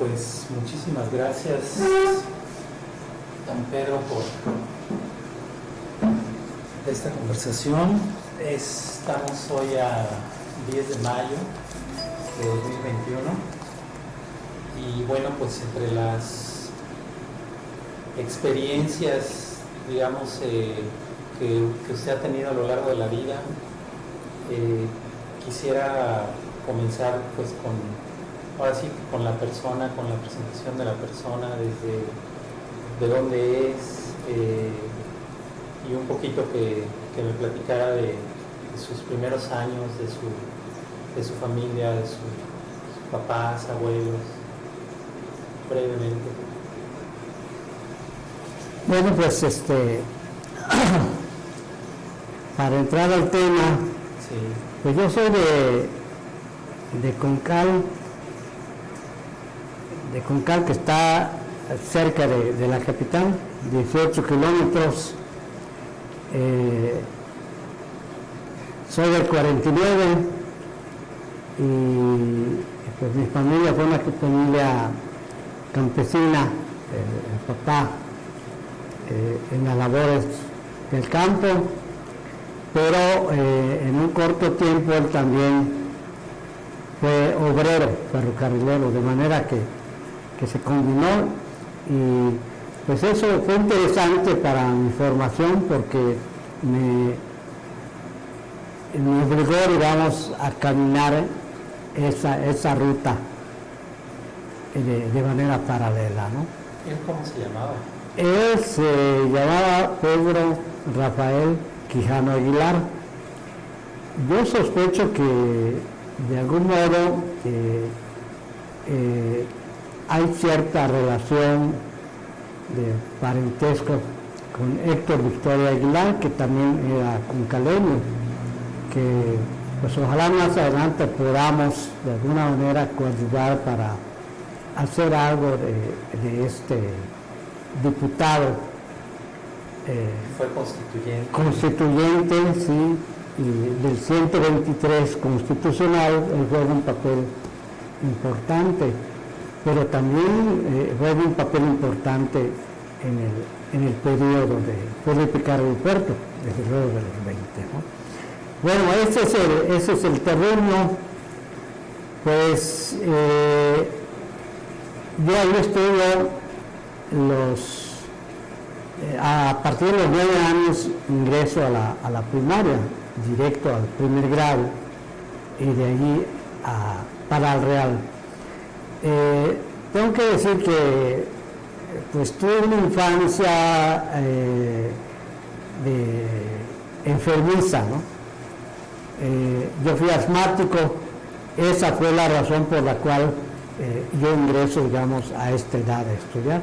Pues muchísimas gracias, don Pedro, por esta conversación. Estamos hoy a 10 de mayo de 2021 y bueno, pues entre las experiencias, digamos, que usted ha tenido a lo largo de la vida, quisiera comenzar pues ahora sí, con la persona, con la presentación de la persona, desde de dónde es, y un poquito que me platicara de sus primeros años, de su familia, de sus papás, abuelos, brevemente. Bueno, pues para entrar al tema, Sí. pues yo soy de Concal, que está cerca de la capital, 18 kilómetros. Soy del 49 y pues mi familia fue una familia campesina, el papá en las labores del campo, pero en un corto tiempo él también fue obrero ferrocarrilero, de manera que se combinó, y pues eso fue interesante para mi formación porque me obligó, digamos, a caminar esa ruta de manera paralela, ¿no? ¿Él cómo se llamaba? Él se llamaba Pedro Rafael Quijano Aguilar. Yo sospecho que de algún modo hay cierta relación de parentesco con Héctor Victoria Aguilar, que también era concaleño, que pues ojalá más adelante podamos de alguna manera coadyuvar para hacer algo de este diputado. Fue constituyente, sí, y del 123 constitucional. Él juega un papel importante, pero también juega un papel importante en el periodo de Felipe Carrillo Puerto, desde luego de los 20, ¿no? Bueno, ese es el terreno. Pues yo ahí estuve a partir de los 9 años ingreso a la primaria, directo al primer grado, y de allí para el Real. Tengo que decir que pues tuve una infancia enfermiza, ¿no? Yo fui asmático. Esa fue la razón por la cual yo ingreso, digamos, a esta edad de estudiar,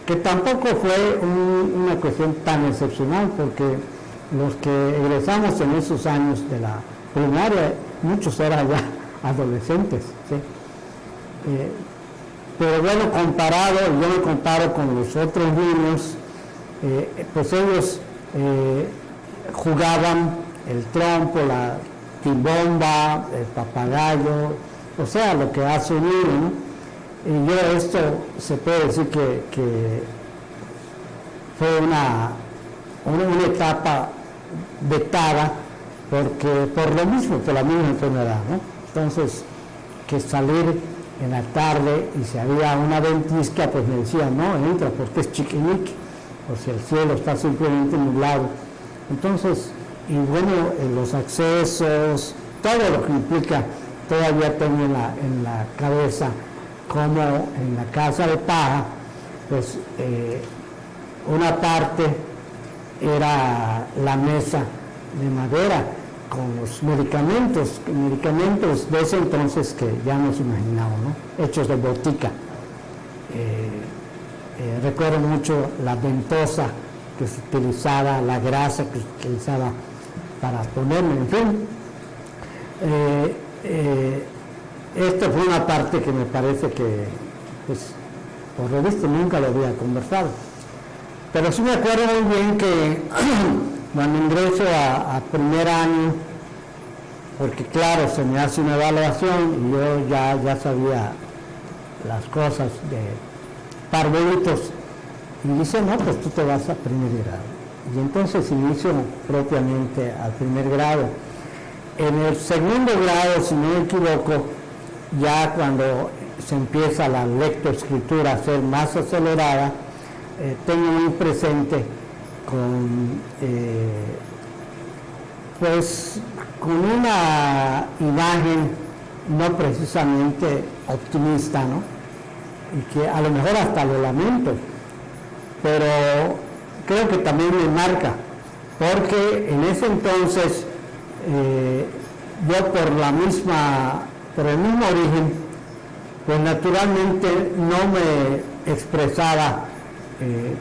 que tampoco fue una cuestión tan excepcional, porque los que egresamos en esos años de la primaria, muchos eran ya adolescentes, ¿sí? Pero bueno, yo me comparo con los otros niños, pues ellos jugaban el trompo, la timbomba, el papagayo, o sea, lo que hace un niño, ¿no? Y yo esto se puede decir que fue una etapa vetada, porque por lo mismo, por la misma enfermedad, ¿no? Entonces, que salir en la tarde y si había una ventisca, pues me decían, no, entra porque es chiquinique, o si el cielo está simplemente nublado. Entonces, y bueno, los accesos, todo lo que implica, todavía tengo en la cabeza como en la casa de paja, pues una parte era la mesa de madera con los medicamentos de ese entonces que ya nos imaginamos, ¿no? Hechos de botica. Recuerdo mucho la ventosa que se utilizaba, la grasa que se utilizaba para ponerme, en fin. Esta fue una parte que me parece que, pues, por lo visto nunca lo había conversado. Pero sí me acuerdo muy bien que cuando ingreso a primer año, porque claro, se me hace una evaluación y yo ya sabía las cosas de parvulitos, y dice, no, pues tú te vas a primer grado. Y entonces inicio propiamente al primer grado. En el segundo grado, si no me equivoco, ya cuando se empieza la lectoescritura a ser más acelerada, tengo muy presente pues con una imagen no precisamente optimista, ¿no? Y que a lo mejor hasta lo lamento, pero creo que también me marca, porque en ese entonces yo por el mismo origen, pues naturalmente no me expresaba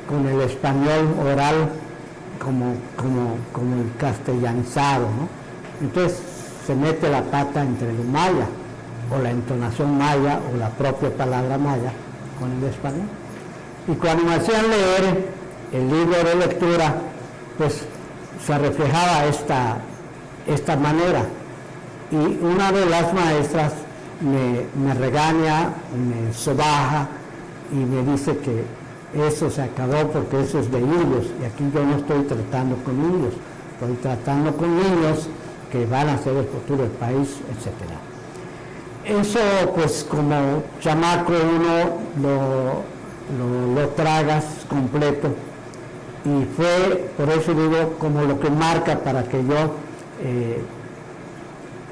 con el español oral como el castellanizado, ¿no? Entonces se mete la pata entre el maya, o la entonación maya, o la propia palabra maya, con el español. Y cuando me hacían leer el libro de lectura, pues se reflejaba esta manera. Y una de las maestras me regaña, me sobaja y me dice que eso se acabó porque eso es de indios, y aquí yo no estoy tratando con indios, estoy tratando con niños que van a ser el futuro del país, etc. Eso, pues como chamaco uno lo tragas completo, y fue, por eso digo, como lo que marca para que yo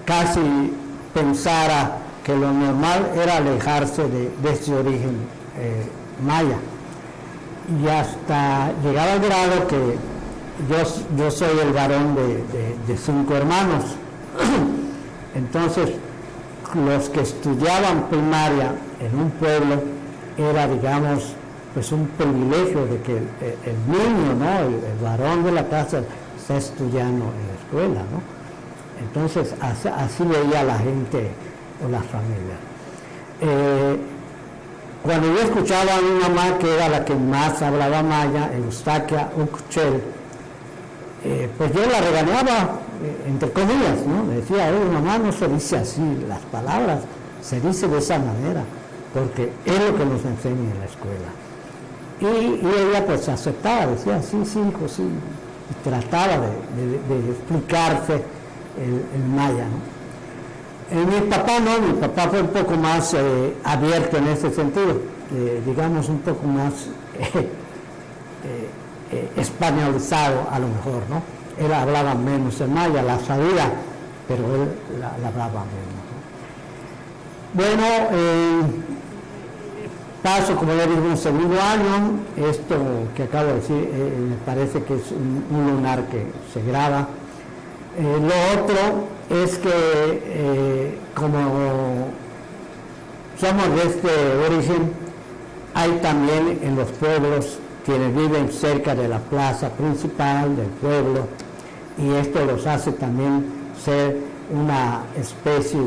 casi pensara que lo normal era alejarse de ese origen maya. Y hasta llegar al grado que yo soy el varón de 5 hermanos. Entonces, los que estudiaban primaria en un pueblo era, digamos, pues un privilegio de que el niño, ¿no? El varón de la casa está estudiando en la escuela, ¿no? Entonces, así veía la gente o las familias. Cuando yo escuchaba a mi mamá, que era la que más hablaba maya, Eustaquia Ucchel, pues yo la regañaba, entre comillas, ¿no? Me decía, mamá, no se dice así, las palabras se dice de esa manera, porque es lo que nos enseña en la escuela. Y ella pues aceptaba, decía, sí, hijo, sí, y trataba de explicarse el maya, ¿no? Mi papá no, mi papá fue un poco más abierto en ese sentido, digamos un poco más españolizado a lo mejor, ¿no? Él hablaba menos el maya, la sabía, pero él la hablaba menos, ¿no? Bueno, paso, como ya digo, un segundo año. Esto que acabo de decir me parece que es un lunar que se graba. Lo otro es que como somos de este origen, hay también en los pueblos quienes viven cerca de la plaza principal del pueblo, y esto los hace también ser una especie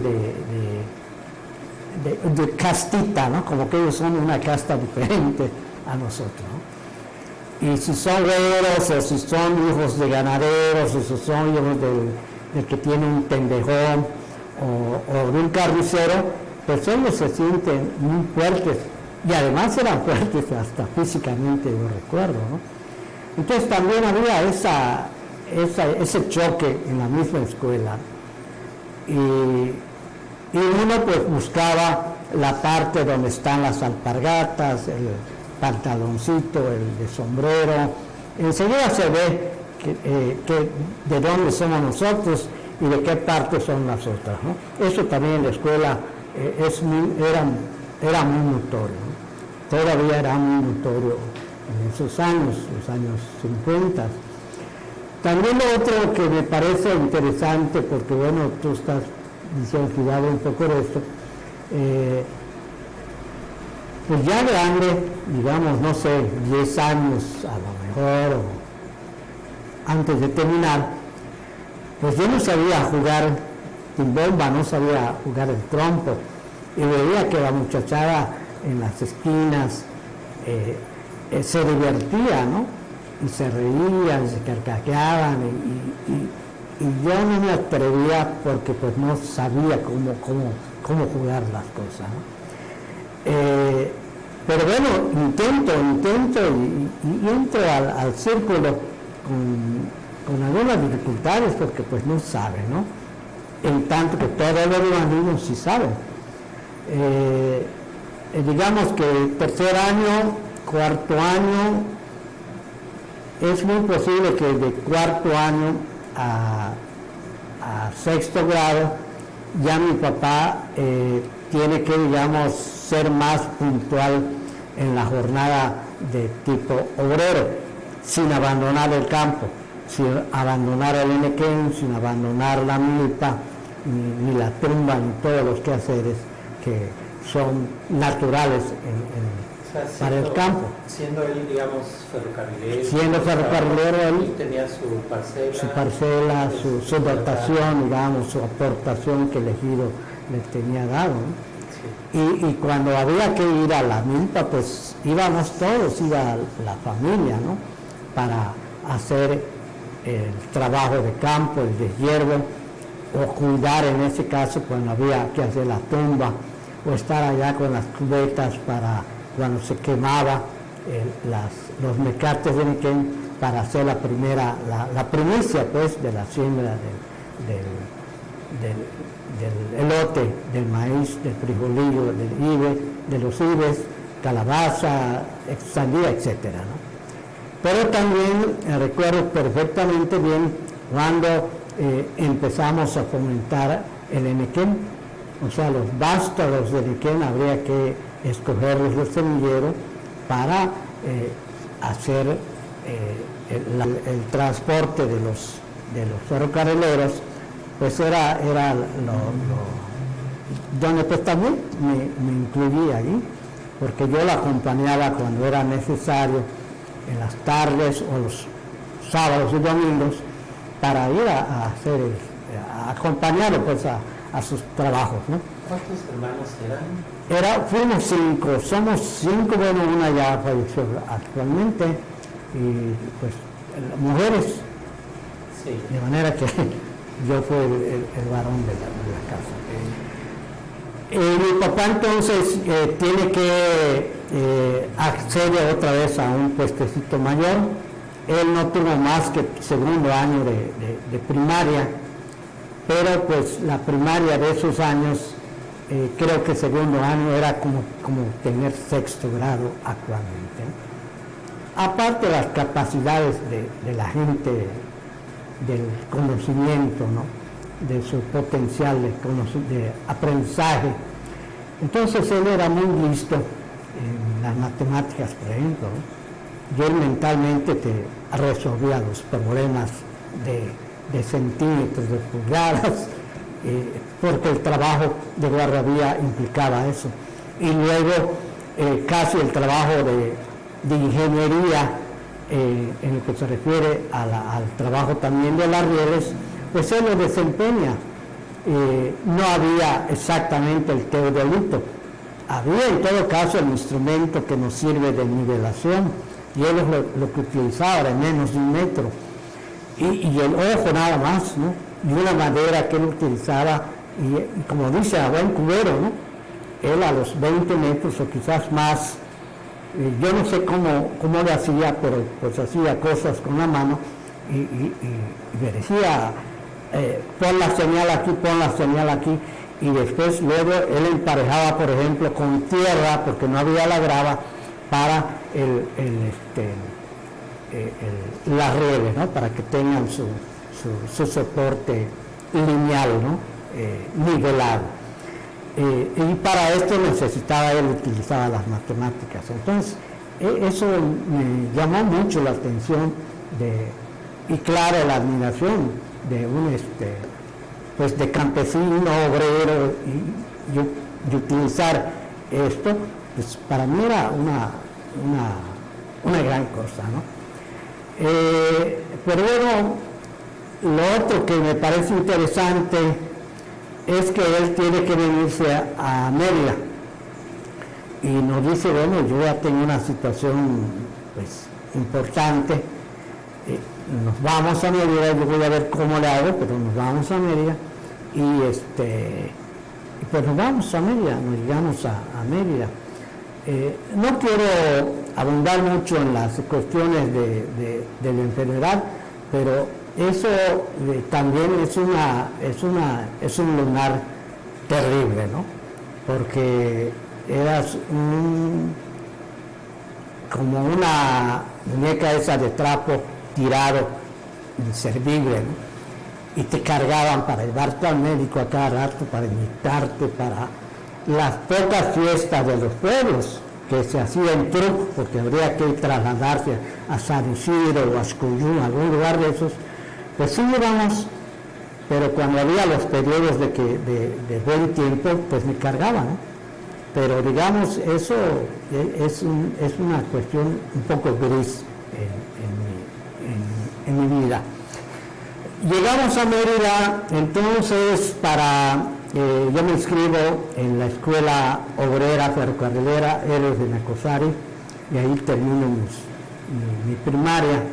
de castita, ¿no? Como que ellos son una casta diferente a nosotros, ¿no? Y si son guerreros, o si son hijos de ganaderos, o si son hijos del que tiene un tendejón, o de un carnicero, pues ellos se sienten muy fuertes, y además eran fuertes hasta físicamente, yo recuerdo, ¿no? Entonces también había ese choque en la misma escuela, y uno pues buscaba la parte donde están las alpargatas, el pantaloncito, el de sombrero. Enseguida se ve que de dónde somos nosotros y de qué parte son las otras, ¿no? Eso también en la escuela era muy notorio, ¿no? Todavía era muy notorio en esos años, los años 50. También lo otro que me parece interesante, porque bueno, tú estás diciendo que ya un poco de esto, pues ya grande, digamos, no sé, 10 años a lo mejor, o antes de terminar, pues yo no sabía jugar timbomba, no sabía jugar el trompo, y veía que la muchachada en las esquinas se divertía, ¿no? Y se reían, se carcajeaban, y yo no me atrevía porque pues no sabía cómo jugar las cosas, ¿no? Pero bueno, intento y entro al círculo con algunas dificultades porque pues no sabe, ¿no? En tanto que todos los alumnos sí saben. Digamos que tercer año, cuarto año, es muy posible que de cuarto año a sexto grado ya mi papá tiene que, digamos, ser más puntual en la jornada de tipo obrero, sin abandonar el campo, sin abandonar el Enequén, sin abandonar la milpa, ni la tumba, ni todos los quehaceres que son naturales para el campo. Siendo él, digamos, ferrocarrilero. Siendo ferrocarrilero, él tenía su parcela, su dotación, digamos, su aportación que el ejido le tenía dado, ¿no? Sí. Y cuando había que ir a la milpa, pues íbamos todos, iba la familia, ¿no? Para hacer el trabajo de campo, el deshiervo, o cuidar en ese caso cuando había que hacer la tumba, o estar allá con las cubetas para cuando se quemaba los mecates de Nequén para hacer la primicia pues de la siembra del elote, del maíz, del frijolillo, del ibe, de los ibes, calabaza, sandía, etcétera, ¿no? Pero también recuerdo perfectamente bien cuando empezamos a fomentar el Enequén, o sea, los vástagos del Enequén habría que escogerlos del semillero para hacer el transporte de los ferrocarrileros, pues era donde pues también me incluía ahí, porque yo la acompañaba cuando era necesario en las tardes o los sábados y domingos para ir a hacer a acompañarlo pues a sus trabajos, ¿no? ¿Cuántos hermanos eran? Fuimos 5, somos 5, bueno, una ya falleció actualmente, y pues mujeres, sí. De manera que yo fui el varón de la casa. Mi papá entonces tiene que acceder otra vez a un puestecito mayor. Él no tuvo más que segundo año de primaria, pero pues la primaria de esos años, creo que segundo año era como tener sexto grado actualmente. Aparte de las capacidades de la gente, del conocimiento, ¿no? De su potencial de aprendizaje. Entonces él era muy listo en las matemáticas, por ejemplo, ¿no? Y él mentalmente te resolvía los problemas de centímetros, de pulgadas, porque el trabajo de guardería implicaba eso. Y luego casi el trabajo de ingeniería, en lo que se refiere al trabajo también de las rieles, pues él lo desempeña. No había exactamente el teodolito, había en todo caso el instrumento que nos sirve de nivelación, y él es lo que utilizaba, era menos de 1 metro, y el ojo nada más, ¿no? Y una madera que él utilizaba, y como dice, a buen cubero, ¿no? Él a los 20 metros o quizás más, yo no sé cómo le hacía, pero pues hacía cosas con la mano, y me decía, pon la señal aquí, y después luego él emparejaba, por ejemplo, con tierra, porque no había la grava, para las redes, ¿no? Para que tengan su soporte lineal, ¿no? Nivelado. Y para esto él utilizaba las matemáticas. Entonces, eso me llamó mucho la atención y claro, la admiración de un pues de campesino, obrero, y utilizar esto, pues para mí era una gran cosa, ¿no? Pero bueno, lo otro que me parece interesante es que él tiene que venirse a Mérida, y nos dice, bueno, yo ya tengo una situación pues importante, nos vamos a Mérida, yo voy a ver cómo le hago, pero nos vamos a Mérida, y pues nos vamos a Mérida, nos llegamos a Mérida. no quiero abundar mucho en las cuestiones de la enfermedad, pero eso también es un lunar terrible, ¿no? Porque eras como una muñeca esa de trapo tirado, inservible, ¿no? Y te cargaban para llevarte al médico a cada rato, para inyectarte, para las pocas fiestas de los pueblos que se hacía en truco, porque habría que trasladarse a San Isidro o a Xcuyún, algún lugar de esos, pues sí íbamos, pero cuando había los periodos de buen tiempo, pues me cargaban, ¿no? Pero digamos, eso es una cuestión un poco gris en mi vida. Llegamos a Mérida, entonces yo me inscribo en la Escuela Obrera Ferrocarrilera Héroes de Nacosari, y ahí termino mi primaria.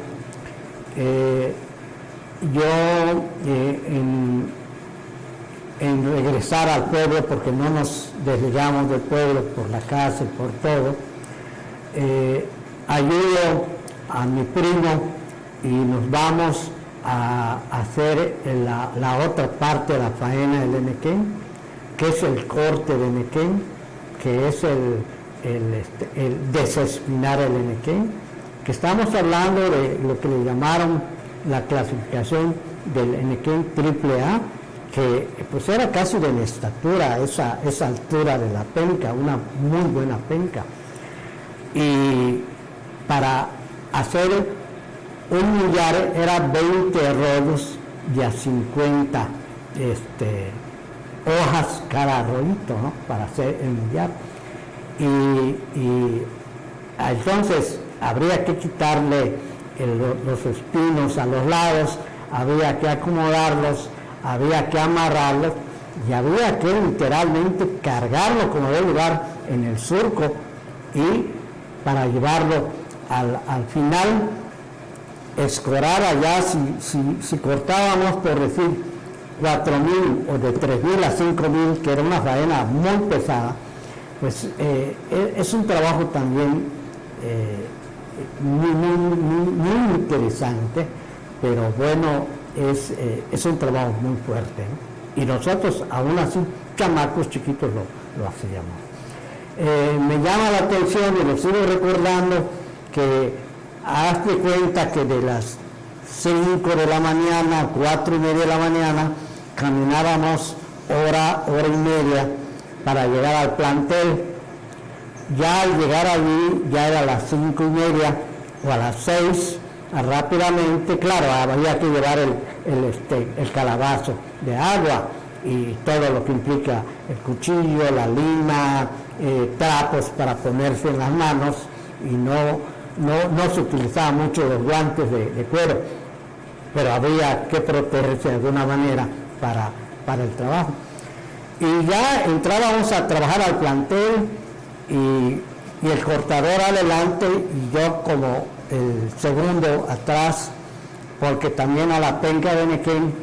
En regresar al pueblo, porque no nos desligamos del pueblo por la casa y por todo, ayudo a mi primo y nos vamos a hacer la otra parte de la faena del Enequén, que es el corte de Enequén, que es el desespinar el Enequén, que estamos hablando de lo que le llamaron la clasificación del Enequén AAA, que pues era casi de mi estatura, esa altura de la penca, una muy buena penca. Y para hacer un millar era 20 rollos de a 50 hojas cada rollito, ¿no? Para hacer el millar. Y entonces habría que quitarle los espinos a los lados, había que acomodarlos, había que amarrarlos y había que literalmente cargarlo como de lugar en el surco, y para llevarlo al final, escorar allá, si cortábamos, por decir, 4,000 o de 3,000 a 5,000, que era una faena muy pesada, pues es un trabajo también muy interesante, pero bueno, es un trabajo muy fuerte, ¿no? Y nosotros, aún así, chamacos chiquitos, lo hacíamos. Me llama la atención, y lo sigo recordando, que hazte cuenta que de las 5 de la mañana, 4:30 de la mañana, caminábamos hora y media para llegar al plantel. Ya al llegar allí, ya era a las 5:30 o a las 6, rápidamente, claro, había que llevar el calabazo de agua y todo lo que implica el cuchillo, la lima, trapos para ponerse en las manos, y no se utilizaban mucho los guantes de cuero, pero había que protegerse de alguna manera para el trabajo. Y ya entrábamos a trabajar al plantel, y el cortador adelante y yo como el segundo atrás, porque también a la penca de Enequén,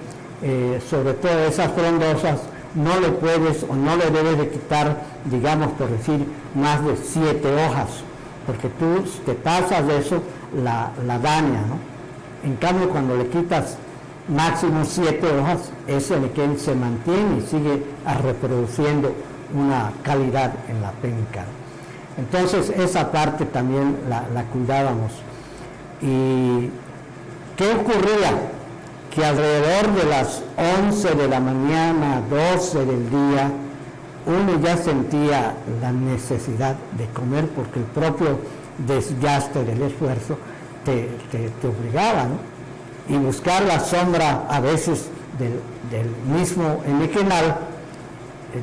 sobre todo esas frondosas, no le puedes o no le debes de quitar, digamos, por decir, más de 7 hojas, porque tú, si te pasas de eso, la daña, ¿no? En cambio, cuando le quitas máximo 7 hojas, ese Enequén se mantiene y sigue reproduciendo una calidad en la penca. Entonces, esa parte también la cuidábamos. ¿Y qué ocurría? Que alrededor de las 11 de la mañana, 12 del día, uno ya sentía la necesidad de comer, porque el propio desgaste del esfuerzo te obligaba, ¿no? Y buscar la sombra a veces del mismo enequenal,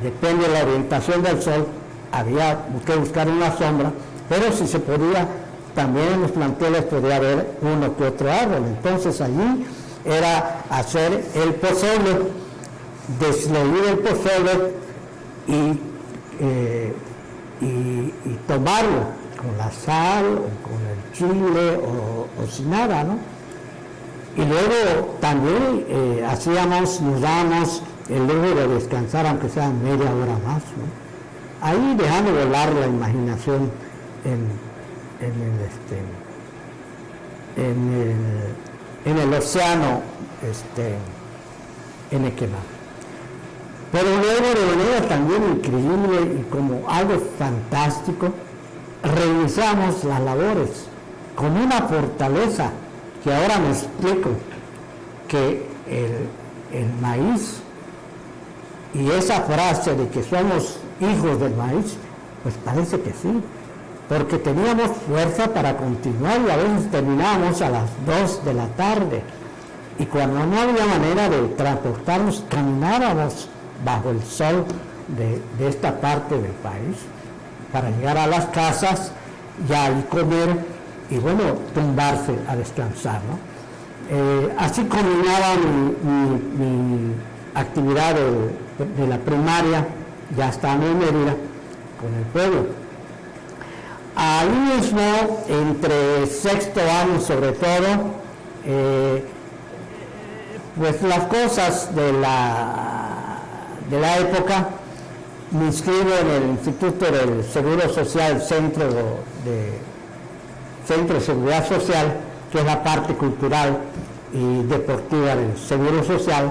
depende de la orientación del sol, había que buscar una sombra, pero si se podía, también en los planteles podía haber uno que otro árbol. Entonces allí era hacer el pozole, desleír el pozole y tomarlo con la sal o con el chile o sin nada, ¿no? Y luego también nos dábamos el lujo de descansar, aunque sea media hora más, ¿no? Ahí dejando volar la imaginación en el océano en Equimá. Pero luego, de manera también increíble y como algo fantástico, reiniciamos las labores con una fortaleza que ahora me explico, que el maíz y esa frase de que somos hijos del maíz, pues parece que sí, porque teníamos fuerza para continuar y a veces terminábamos a las 2 de la tarde y cuando no había manera de transportarnos, caminábamos bajo el sol de esta parte del país para llegar a las casas y ahí comer y bueno, tumbarse a descansar, ¿no? Así combinaba mi actividad de la primaria, ya estando en Mérida, con el pueblo. Ahí mismo, entre sexto año sobre todo, pues las cosas de la época, me inscribo en el Instituto del Seguro Social, Centro de Seguridad Social, que es la parte cultural y deportiva del Seguro Social,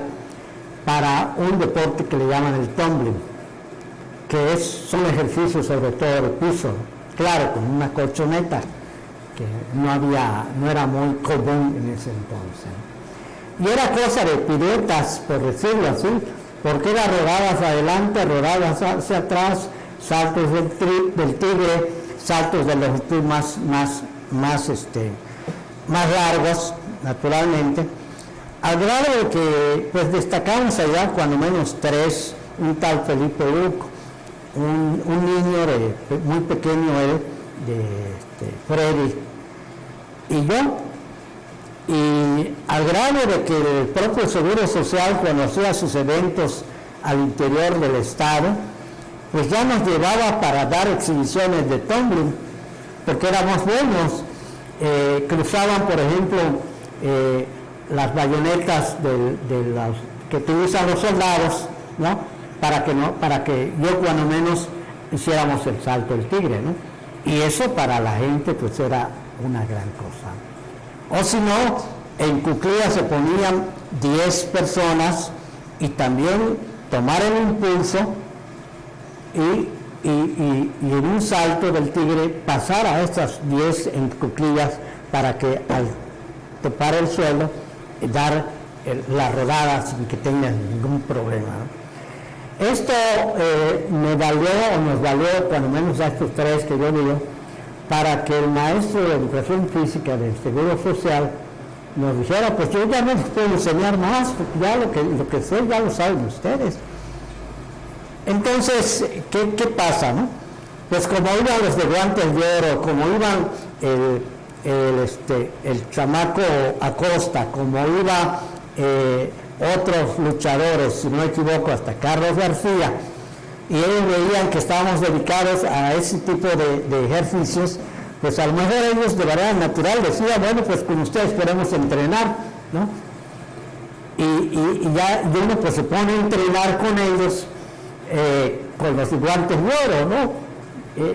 para un deporte que le llaman el tumbling, que son ejercicios sobre todo de piso, claro, con una colchoneta, que no era muy común en ese entonces. Y era cosa de piruetas, por decirlo así, porque era rodadas adelante, rodadas hacia atrás, saltos del tigre, saltos de longitud más largos, naturalmente, al grado de que pues destacamos allá cuando menos 3, un tal Felipe Luco, un niño muy pequeño él, Freddy, y yo, y al grado de que el propio Seguro Social, cuando hacía sus eventos al interior del estado, pues ya nos llevaba para dar exhibiciones de tumbling, porque éramos buenos. Cruzaban, por ejemplo, las bayonetas que utilizan los soldados, ¿no? Para que yo cuando menos hiciéramos el salto del tigre, ¿no? Y eso para la gente pues era una gran cosa. O si no, en cuclillas se ponían 10 personas y también tomar el impulso y en un salto del tigre pasar a estas 10 en cuclillas para que al topar el suelo dar la rodada sin que tengan ningún problema, ¿no? Esto nos valió cuando menos a estos 3 que yo digo, para que el maestro de Educación Física del Seguro Social nos dijera, pues yo ya no les puedo enseñar más, porque ya lo que sé ya lo saben ustedes. Entonces, ¿qué pasa, no? Pues como iban los de guantes de oro, como iban el chamaco Acosta, como iba otros luchadores, si no me equivoco, hasta Carlos García, y ellos veían que estábamos dedicados a ese tipo de ejercicios, pues a lo mejor ellos de manera natural decían, bueno, pues con ustedes podemos entrenar, ¿no? Y uno pues se pone a entrenar con ellos, con los guantes de oro, ¿no? Y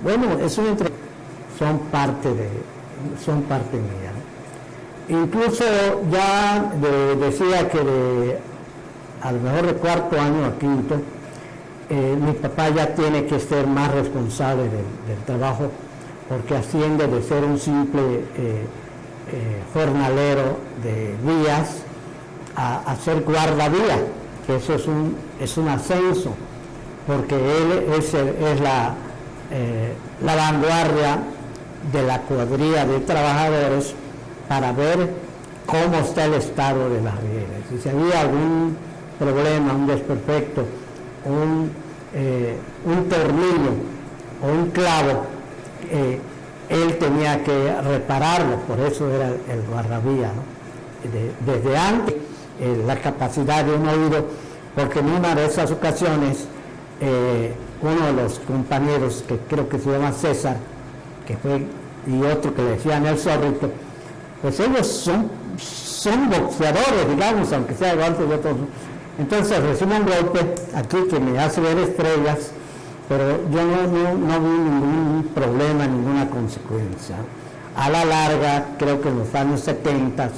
bueno, es un son parte mía, ¿no? Incluso ya decía que a lo mejor de cuarto año a quinto, mi papá ya tiene que ser más responsable del trabajo, porque asciende de ser un simple jornalero de vías a ser guardavía, que eso es un ascenso, porque él es la vanguardia de la cuadrilla de trabajadores para ver cómo está el estado de las rieles. Si había algún problema, un desperfecto, un tornillo o un clavo, él tenía que repararlo, por eso era el guardavía, ¿no? Desde antes, la capacidad de un oído, porque en una de esas ocasiones, uno de los compañeros, que creo que se llama César, y otro que le decían el Zorrito, pues ellos son boxeadores, digamos, aunque sea guantes de otros. Entonces recibo un golpe aquí que me hace ver estrellas pero yo no vi ningún problema, ninguna consecuencia. A la larga, creo que en los años 70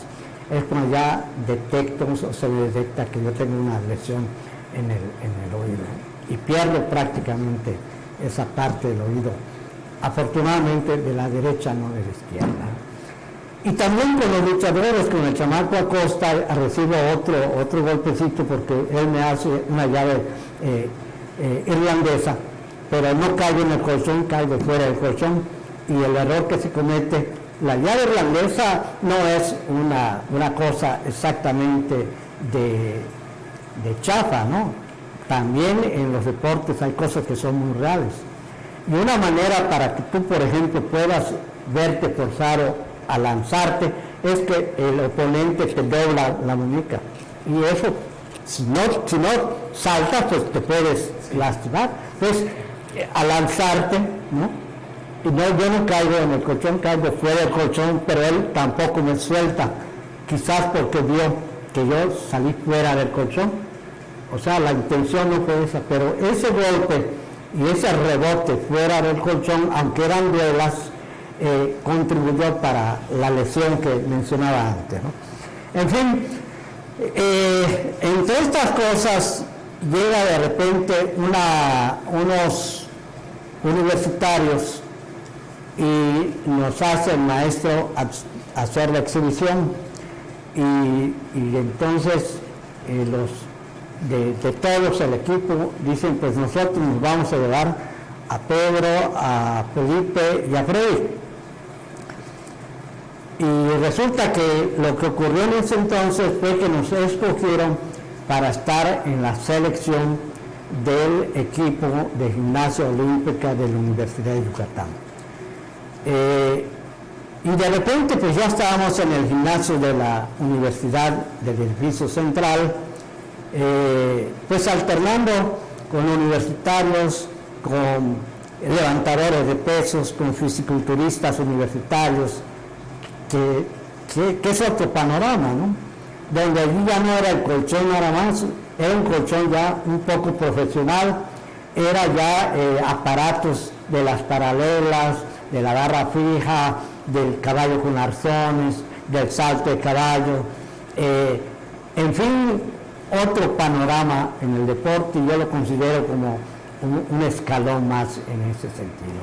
es cuando ya detecto o se detecta que yo tengo una lesión en el oído y pierdo prácticamente esa parte del oído, afortunadamente de la derecha, no de la izquierda. Y también con los luchadores, con el chamaco Acosta, recibo otro golpecito porque él me hace una llave irlandesa, pero no caigo en el colchón, caigo fuera del colchón, y el error que se comete, la llave irlandesa no es una cosa exactamente de chafa, ¿no? También en los deportes hay cosas que son muy reales. Y una manera para que tú, por ejemplo, puedas verte forzado a lanzarte es que el oponente te dobla la muñeca. Y eso, si no saltas, pues te puedes lastimar. Entonces, al lanzarte, ¿no? Y yo no caigo en el colchón, caigo fuera del colchón, pero él tampoco me suelta, quizás porque vio que yo salí fuera del colchón. O sea, la intención no fue esa, pero ese golpe y ese rebote fuera del colchón, aunque eran duelas, contribuyó para la lesión que mencionaba antes, ¿no? En fin, entre estas cosas llega de repente unos universitarios y nos hace el maestro hacer la exhibición y entonces los de todos el equipo dicen, pues nosotros nos vamos a llevar a Pedro, a Felipe y a Freddy. Y resulta que lo que ocurrió en ese entonces fue que nos escogieron para estar en la selección del equipo de gimnasia olímpica de la Universidad de Yucatán. Y de repente pues ya estábamos en el gimnasio de la Universidad del Edificio Central, pues alternando con universitarios, con levantadores de pesos, con fisiculturistas universitarios, que es otro panorama, ¿no? Donde allí ya no era el colchón nada más, era un colchón ya un poco profesional, era ya aparatos de las paralelas, de la barra fija, del caballo con arzones, del salto de caballo, en fin, otro panorama en el deporte, y yo lo considero como un escalón más en ese sentido.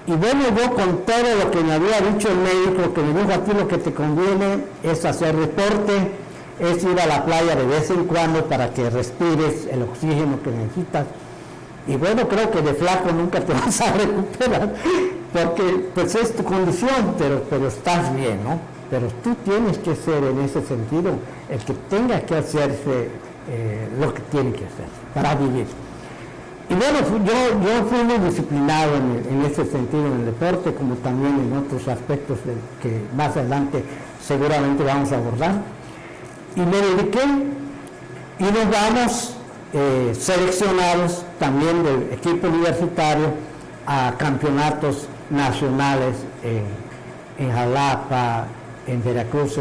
Y bueno, yo con todo lo que me había dicho el médico, que me dijo, a ti lo que te conviene es hacer deporte, es ir a la playa de vez en cuando para que respires el oxígeno que necesitas. Y bueno, creo que de flaco nunca te vas a recuperar, porque pues es tu condición, pero estás bien, ¿no? Pero tú tienes que ser en ese sentido el que tenga que hacerse lo que tiene que hacer para vivir. Y bueno, yo fui muy disciplinado en ese sentido en el deporte, como también en otros aspectos que más adelante seguramente vamos a abordar. Y me dediqué y nos vamos seleccionados también del equipo universitario a campeonatos nacionales en Jalapa, en Veracruz,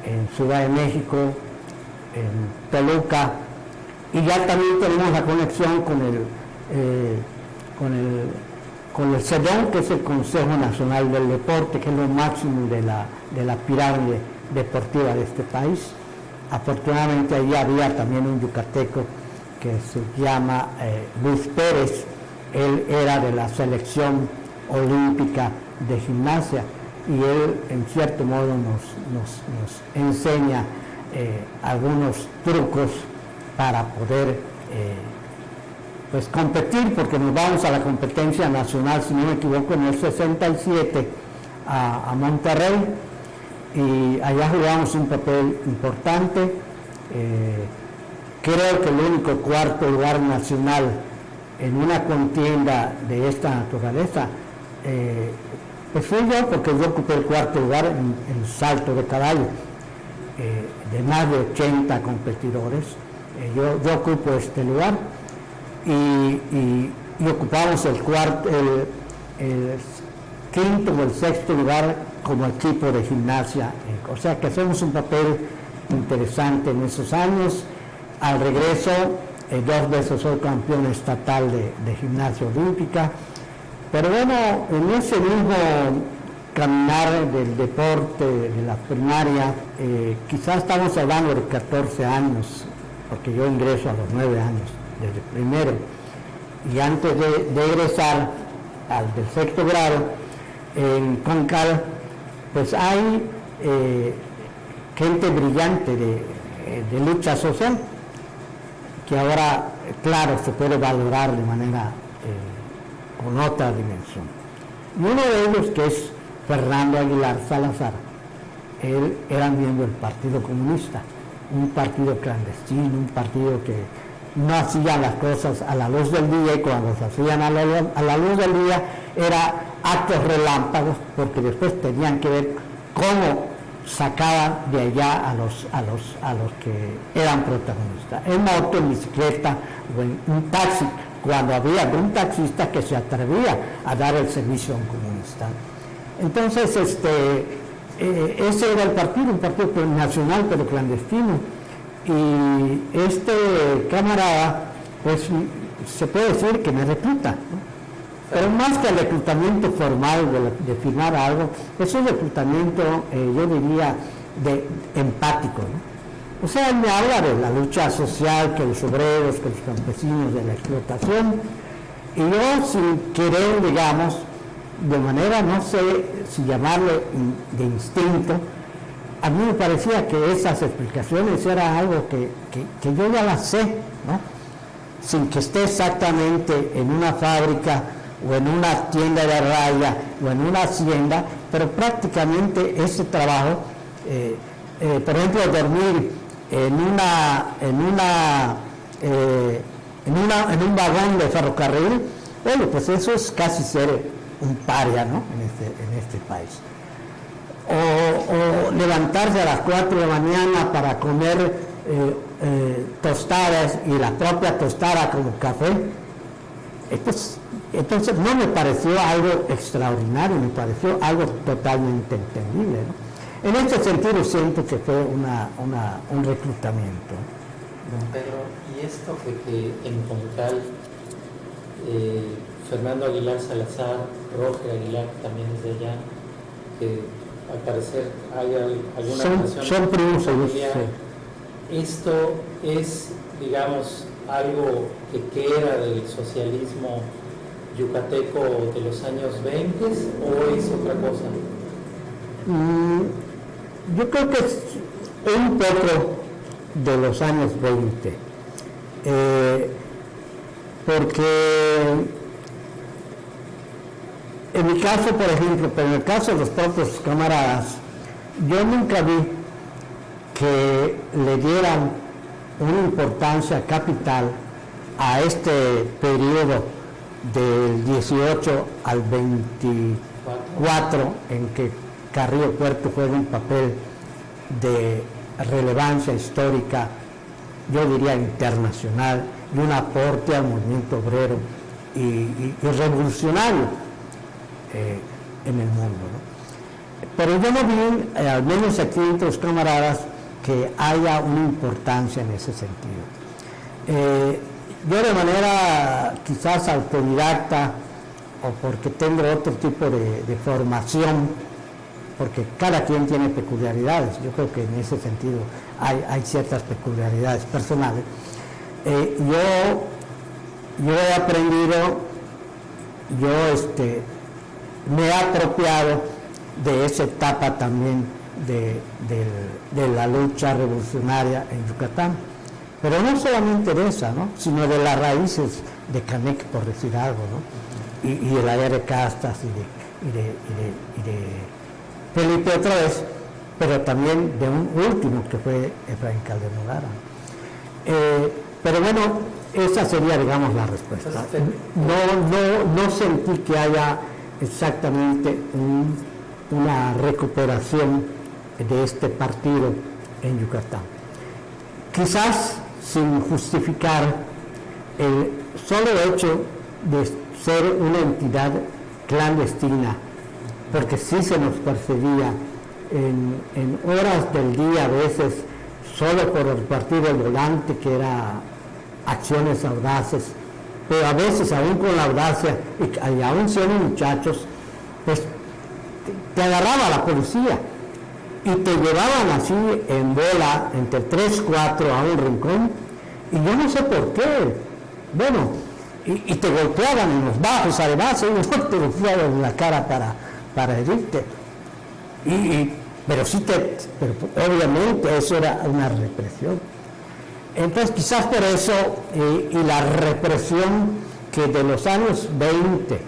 en Ciudad de México, en Toluca. Y ya también tenemos la conexión con el CEDON, que es el Consejo Nacional del Deporte, que es lo máximo de la pirámide deportiva de este país. Afortunadamente allí había también un yucateco que se llama Luis Pérez. Él era de la selección olímpica de gimnasia y él en cierto modo nos enseña algunos trucos para poder pues competir, porque nos vamos a la competencia nacional, si no me equivoco, en el 67 a Monterrey, y allá jugamos un papel importante. Creo que el único cuarto lugar nacional en una contienda de esta naturaleza pues fui yo, porque yo ocupé el cuarto lugar en el salto de caballo, de más de 80 competidores. Yo ocupo este lugar y ocupamos el quinto o el sexto lugar como equipo de gimnasia, o sea que hacemos un papel interesante en esos años. Al regreso 2 veces soy campeón estatal de gimnasia olímpica, pero bueno, en ese mismo caminar del deporte, de la primaria, quizás estamos hablando de 14 años, porque yo ingreso a los 9 años, desde primero, y antes de egresar del 6º grado, en Concal, pues hay gente brillante de lucha social, que ahora, claro, se puede valorar de manera con otra dimensión. Y uno de ellos, que es Fernando Aguilar Salazar, él era miembro del Partido Comunista, un partido clandestino, un partido que no hacía las cosas a la luz del día, y cuando se hacían a la luz del día era actos relámpagos, porque después tenían que ver cómo sacaban de allá a los que eran protagonistas, en moto, en bicicleta o en un taxi, cuando había algún taxista que se atrevía a dar el servicio a un comunista. Entonces, ese era el partido, un partido nacional pero clandestino, y este camarada, pues se puede decir que me recluta, ¿no? Pero más que el reclutamiento formal de firmar algo, es un reclutamiento, yo diría, empático, ¿no? O sea, él me habla de la lucha social, que los obreros, que los campesinos, de la explotación, y yo, sin querer, digamos, de manera, no sé si llamarle de instinto, a mí me parecía que esas explicaciones era algo que yo ya las sé, ¿no? Sin que esté exactamente en una fábrica o en una tienda de raya o en una hacienda, pero prácticamente ese trabajo, por ejemplo, dormir en un vagón de ferrocarril, bueno, pues eso es casi ser un paria, ¿no? en este país. O levantarse a las 4 de la mañana para comer tostadas, y la propia tostada como café. Entonces no me pareció algo extraordinario, me pareció algo totalmente entendible, ¿no? En ese sentido siento que fue un reclutamiento. Don Pedro, ¿y esto de que en Concal Fernando Aguilar Salazar, Roger Aguilar, que también es de allá, que al parecer hay alguna relación son primos familiar, sí. ¿Esto es, digamos, algo que queda del socialismo yucateco de los años 20 o es otra cosa? Yo creo que es un poco de los años 20, porque en mi caso, por ejemplo, pero en el caso de los propios camaradas, yo nunca vi que le dieran una importancia capital a este periodo del 18 al 24, en que Carrillo Puerto juega un papel de relevancia histórica, yo diría internacional, y un aporte al movimiento obrero y revolucionario en el mundo, ¿no? Pero yo no vi, al menos aquí entre los camaradas, que haya una importancia en ese sentido. Yo de manera quizás autodidacta, o porque tengo otro tipo de formación, porque cada quien tiene peculiaridades, yo creo que en ese sentido hay ciertas peculiaridades personales, yo he aprendido, me he apropiado de esa etapa también de la lucha revolucionaria en Yucatán, pero no solamente de esa, ¿no? Sino de las raíces de Canek, por decir algo, ¿no? Y de la de Castas y de Felipe otra vez, pero también de un último que fue Efraín Calderón Lara. Pero bueno, esa sería, digamos, la respuesta. No sentí que haya exactamente una recuperación de este partido en Yucatán. Quizás sin justificar el solo hecho de ser una entidad clandestina, porque sí se nos perseguía en horas del día, a veces solo por el partido del volante, que era acciones audaces, pero a veces aún con la audacia, y aún siendo muchachos, pues te agarraba la policía y te llevaban así en bola entre 3, 4 a un rincón, y yo no sé por qué, bueno, y te golpeaban en los bajos, además, y no te golpeaban en la cara para herirte, pero obviamente eso era una represión. Entonces quizás por eso, y la represión que de los años 20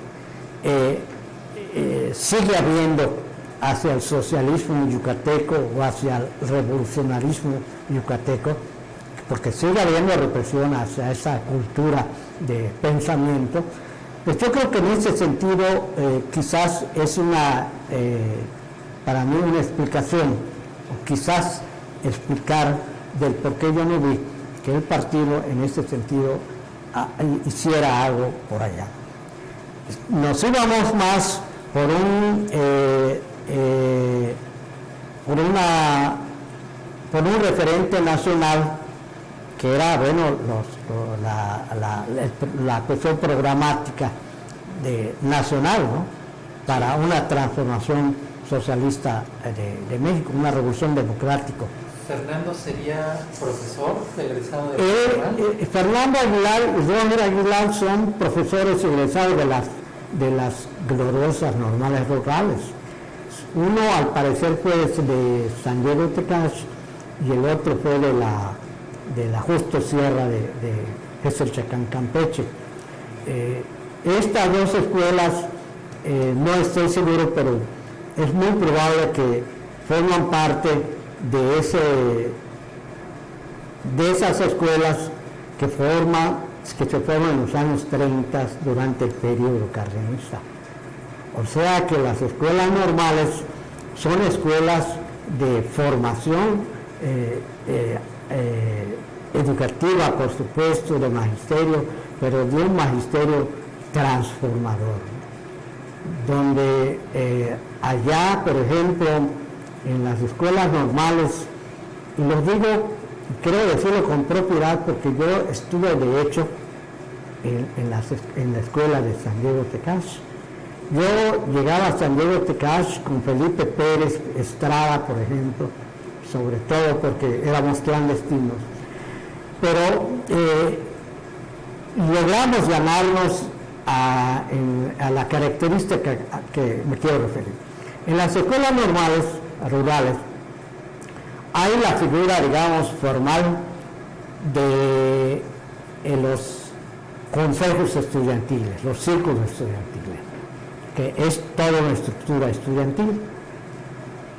sigue habiendo hacia el socialismo yucateco o hacia el revolucionarismo yucateco, porque sigue habiendo represión hacia esa cultura de pensamiento, pues yo creo que en ese sentido quizás es para mí una explicación, o quizás explicar del por qué yo no vi que el partido en ese sentido hiciera algo por allá. Nos íbamos más por un referente nacional que era, bueno, la cuestión programática nacional, ¿no?, para una transformación socialista de México, una revolución democrática. ¿Fernando sería profesor egresado de Fernando Aguilar y Roger Aguilar son profesores egresados de las gloriosas normales rurales. Uno al parecer fue de San Diego Tecash y el otro fue de la Justo Sierra de Geselchacán, Campeche. Estas dos escuelas, no estoy seguro, pero es muy probable que forman parte de esas escuelas que se forman en los años 30 durante el periodo cardenista. O sea que las escuelas normales son escuelas de formación educativa, por supuesto, de magisterio, pero de un magisterio transformador, donde allá, por ejemplo, en las escuelas normales, y lo digo, creo decirlo con propiedad porque yo estuve de hecho en la escuela de San Diego Tecash. Yo llegaba a San Diego Tecash con Felipe Pérez Estrada, por ejemplo, sobre todo porque éramos clandestinos, pero logramos ganarnos a la característica que me quiero referir. En las escuelas normales, rurales, hay la figura, digamos, formal de los consejos estudiantiles, los círculos estudiantiles, que es toda una estructura estudiantil,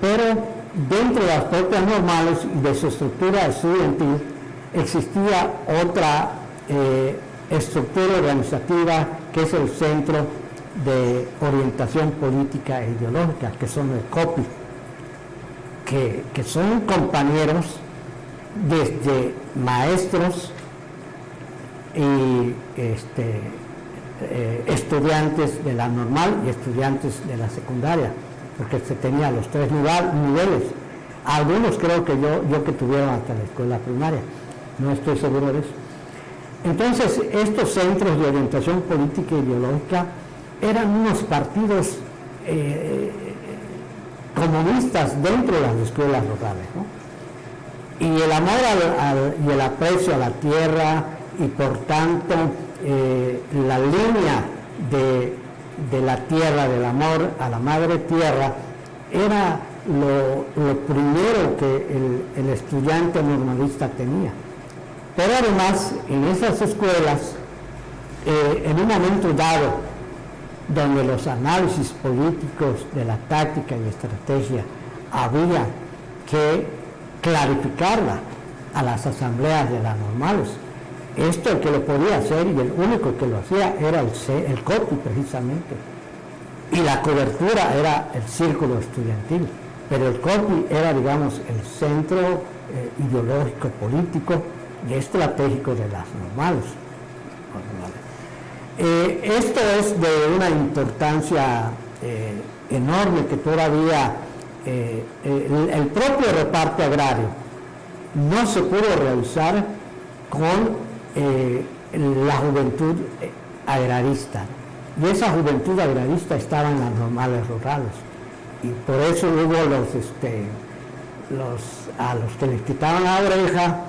pero dentro de las propias normales y de su estructura estudiantil existía otra estructura organizativa que es el Centro de Orientación Política e Ideológica, que son el COPI, que son compañeros desde maestros y estudiantes de la normal y estudiantes de la secundaria, porque se tenía los 3 niveles. Algunos creo que yo que tuvieron hasta la escuela primaria, no estoy seguro de eso. Entonces, estos centros de orientación política e ideológica eran unos partidos comunistas dentro de las escuelas locales, ¿no? Y el amor y el aprecio a la tierra y por tanto la línea de la tierra, del amor a la madre tierra, era lo primero que el estudiante normalista tenía. Pero además, en esas escuelas, en un momento dado, donde los análisis políticos de la táctica y estrategia había que clarificarla a las asambleas de las normales. Esto el que lo podía hacer y el único que lo hacía era el COPI precisamente. Y la cobertura era el círculo estudiantil. Pero el COPI era, digamos, el centro ideológico, político y estratégico de las normales. Esto es de una importancia enorme que todavía el propio reparto agrario no se pudo realizar con la juventud agrarista. Y esa juventud agrarista estaba en las normales rurales. Y por eso hubo a los que les quitaban la oreja,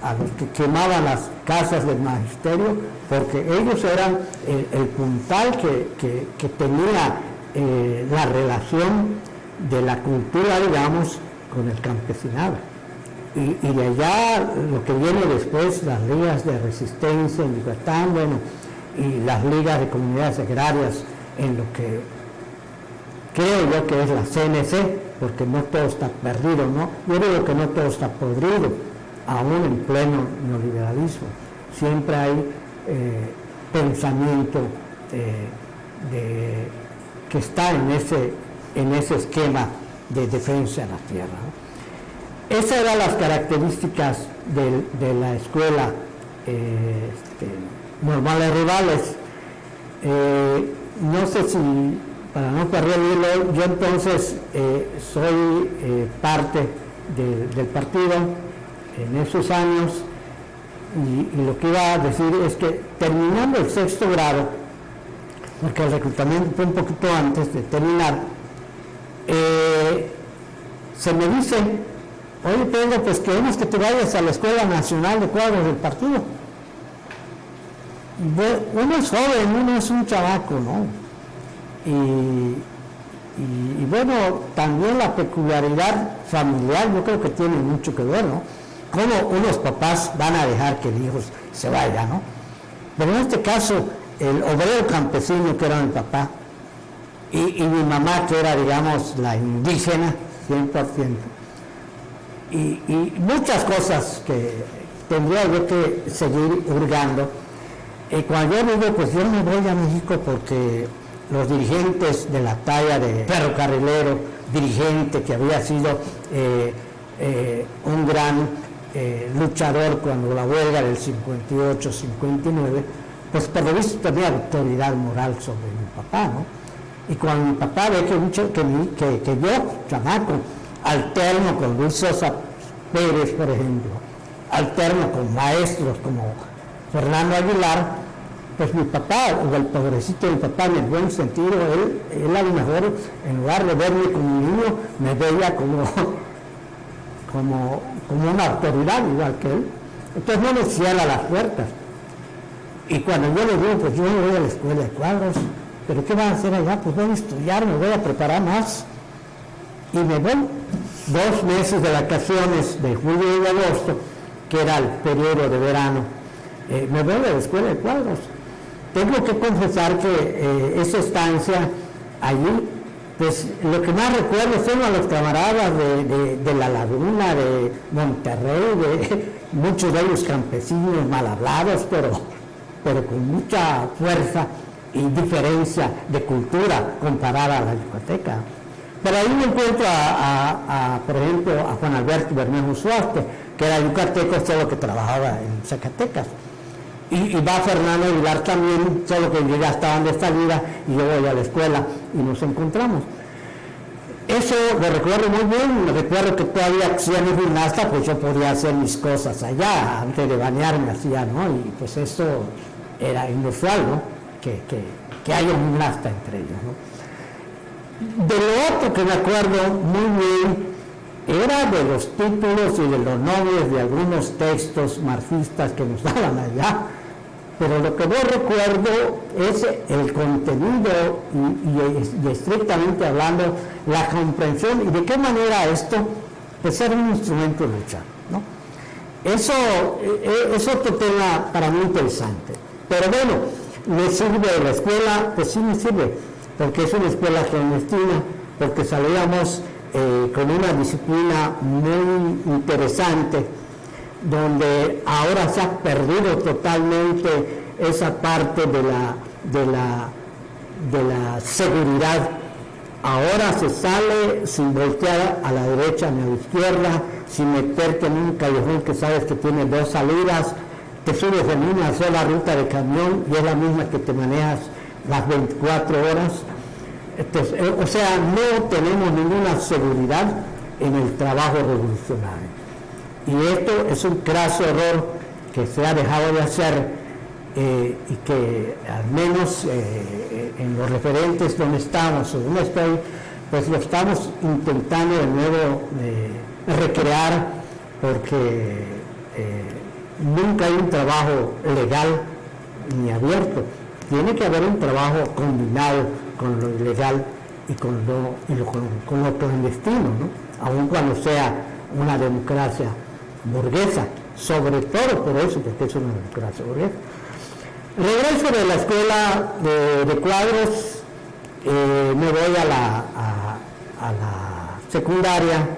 a los que quemaban las casas del magisterio, porque ellos eran el puntal que tenía la relación de la cultura, digamos, con el campesinado. Y de allá lo que viene después, las ligas de resistencia en Yucatán, bueno, y las ligas de comunidades agrarias en lo que creo yo que es la CNC, porque no todo está perdido, ¿no? Yo digo que no todo está podrido, aún en pleno neoliberalismo. Siempre hay pensamiento que está en ese esquema de defensa de la tierra, ¿no? Esas eran las características de la escuela normales rurales. No sé si, para no perder el hilo, yo entonces soy parte del partido en esos años, y lo que iba a decir es que terminando el 6º grado, porque el reclutamiento fue un poquito antes de terminar, se me dice: oye Pedro, pues queremos que te vayas a la Escuela Nacional de Cuadros del partido. Uno es joven, uno es un chavaco, ¿no? Y bueno, también la peculiaridad familiar yo creo que tiene mucho que ver, ¿no? Cómo unos papás van a dejar que el hijo se vaya, ¿no? Pero en este caso, el obrero campesino, que era mi papá, y mi mamá, que era, digamos, la indígena, 100%, y muchas cosas que tendría yo que seguir hurgando. Cuando yo digo, pues yo me voy a México porque los dirigentes de la talla de ferrocarrilero, dirigente que había sido un gran luchador cuando la huelga del 58-59, pues por lo visto tenía autoridad moral sobre mi papá, ¿no? Y cuando mi papá ve que yo, chamaco, alterno con Luis Sosa Pérez, por ejemplo, alterno con maestros como Fernando Aguilar, pues mi papá, o el pobrecito de mi papá, en el buen sentido, él a lo mejor, en lugar de verme como un niño, me veía como una autoridad igual que él. Entonces no me cierra las puertas. Y cuando yo le digo, pues yo me voy a la escuela de cuadros, pero ¿qué van a hacer allá? Pues voy a estudiar, me voy a preparar más. Y me voy 2 meses de vacaciones de julio y de agosto, que era el periodo de verano, me voy a la escuela de cuadros. Tengo que confesar que esa estancia allí, pues lo que más recuerdo son a los camaradas de La Laguna, de Monterrey, de muchos de ellos campesinos mal hablados, pero con mucha fuerza y diferencia de cultura comparada a la yucateca. Pero ahí me encuentro por ejemplo, a Juan Alberto Bermejo Suárez, que era yucateco, solo que trabajaba en Zacatecas. Y va Fernando Aguilar también, solo que ya estaban de salida y yo voy a la escuela y nos encontramos. Eso lo recuerdo muy bien. Me recuerdo que todavía siendo gimnasta, pues yo podía hacer mis cosas allá, antes de bañarme hacía, ¿no? Y pues eso era inusual, ¿no? Que haya un gimnasta entre ellos, ¿no? De lo otro que me acuerdo muy bien era de los títulos y de los nombres de algunos textos marxistas que nos daban allá, pero lo que no recuerdo es el contenido y estrictamente hablando la comprensión y de qué manera esto pues era un instrumento de lucha, ¿no? Eso es otro tema para mí interesante, pero bueno, ¿me sirve la escuela? Pues sí me sirve, porque es una escuela clandestina, porque salíamos con una disciplina muy interesante, donde ahora se ha perdido totalmente esa parte de la seguridad. Ahora se sale sin voltear a la derecha ni a la izquierda, sin meterte en un callejón que sabes que tiene 2 salidas, te subes en una sola ruta de camión y es la misma que te manejas las 24 horas. Entonces, o sea, no tenemos ninguna seguridad en el trabajo revolucionario. Y esto es un craso error que se ha dejado de hacer y que al menos en los referentes donde estamos o donde estoy, pues lo estamos intentando de nuevo recrear, porque nunca hay un trabajo legal ni abierto. Tiene que haber un trabajo combinado con lo ilegal y con lo clandestino, ¿no? Aun cuando sea una democracia burguesa, sobre todo por eso, porque es una democracia burguesa. Regreso de la escuela de Cuadros, me voy a la secundaria,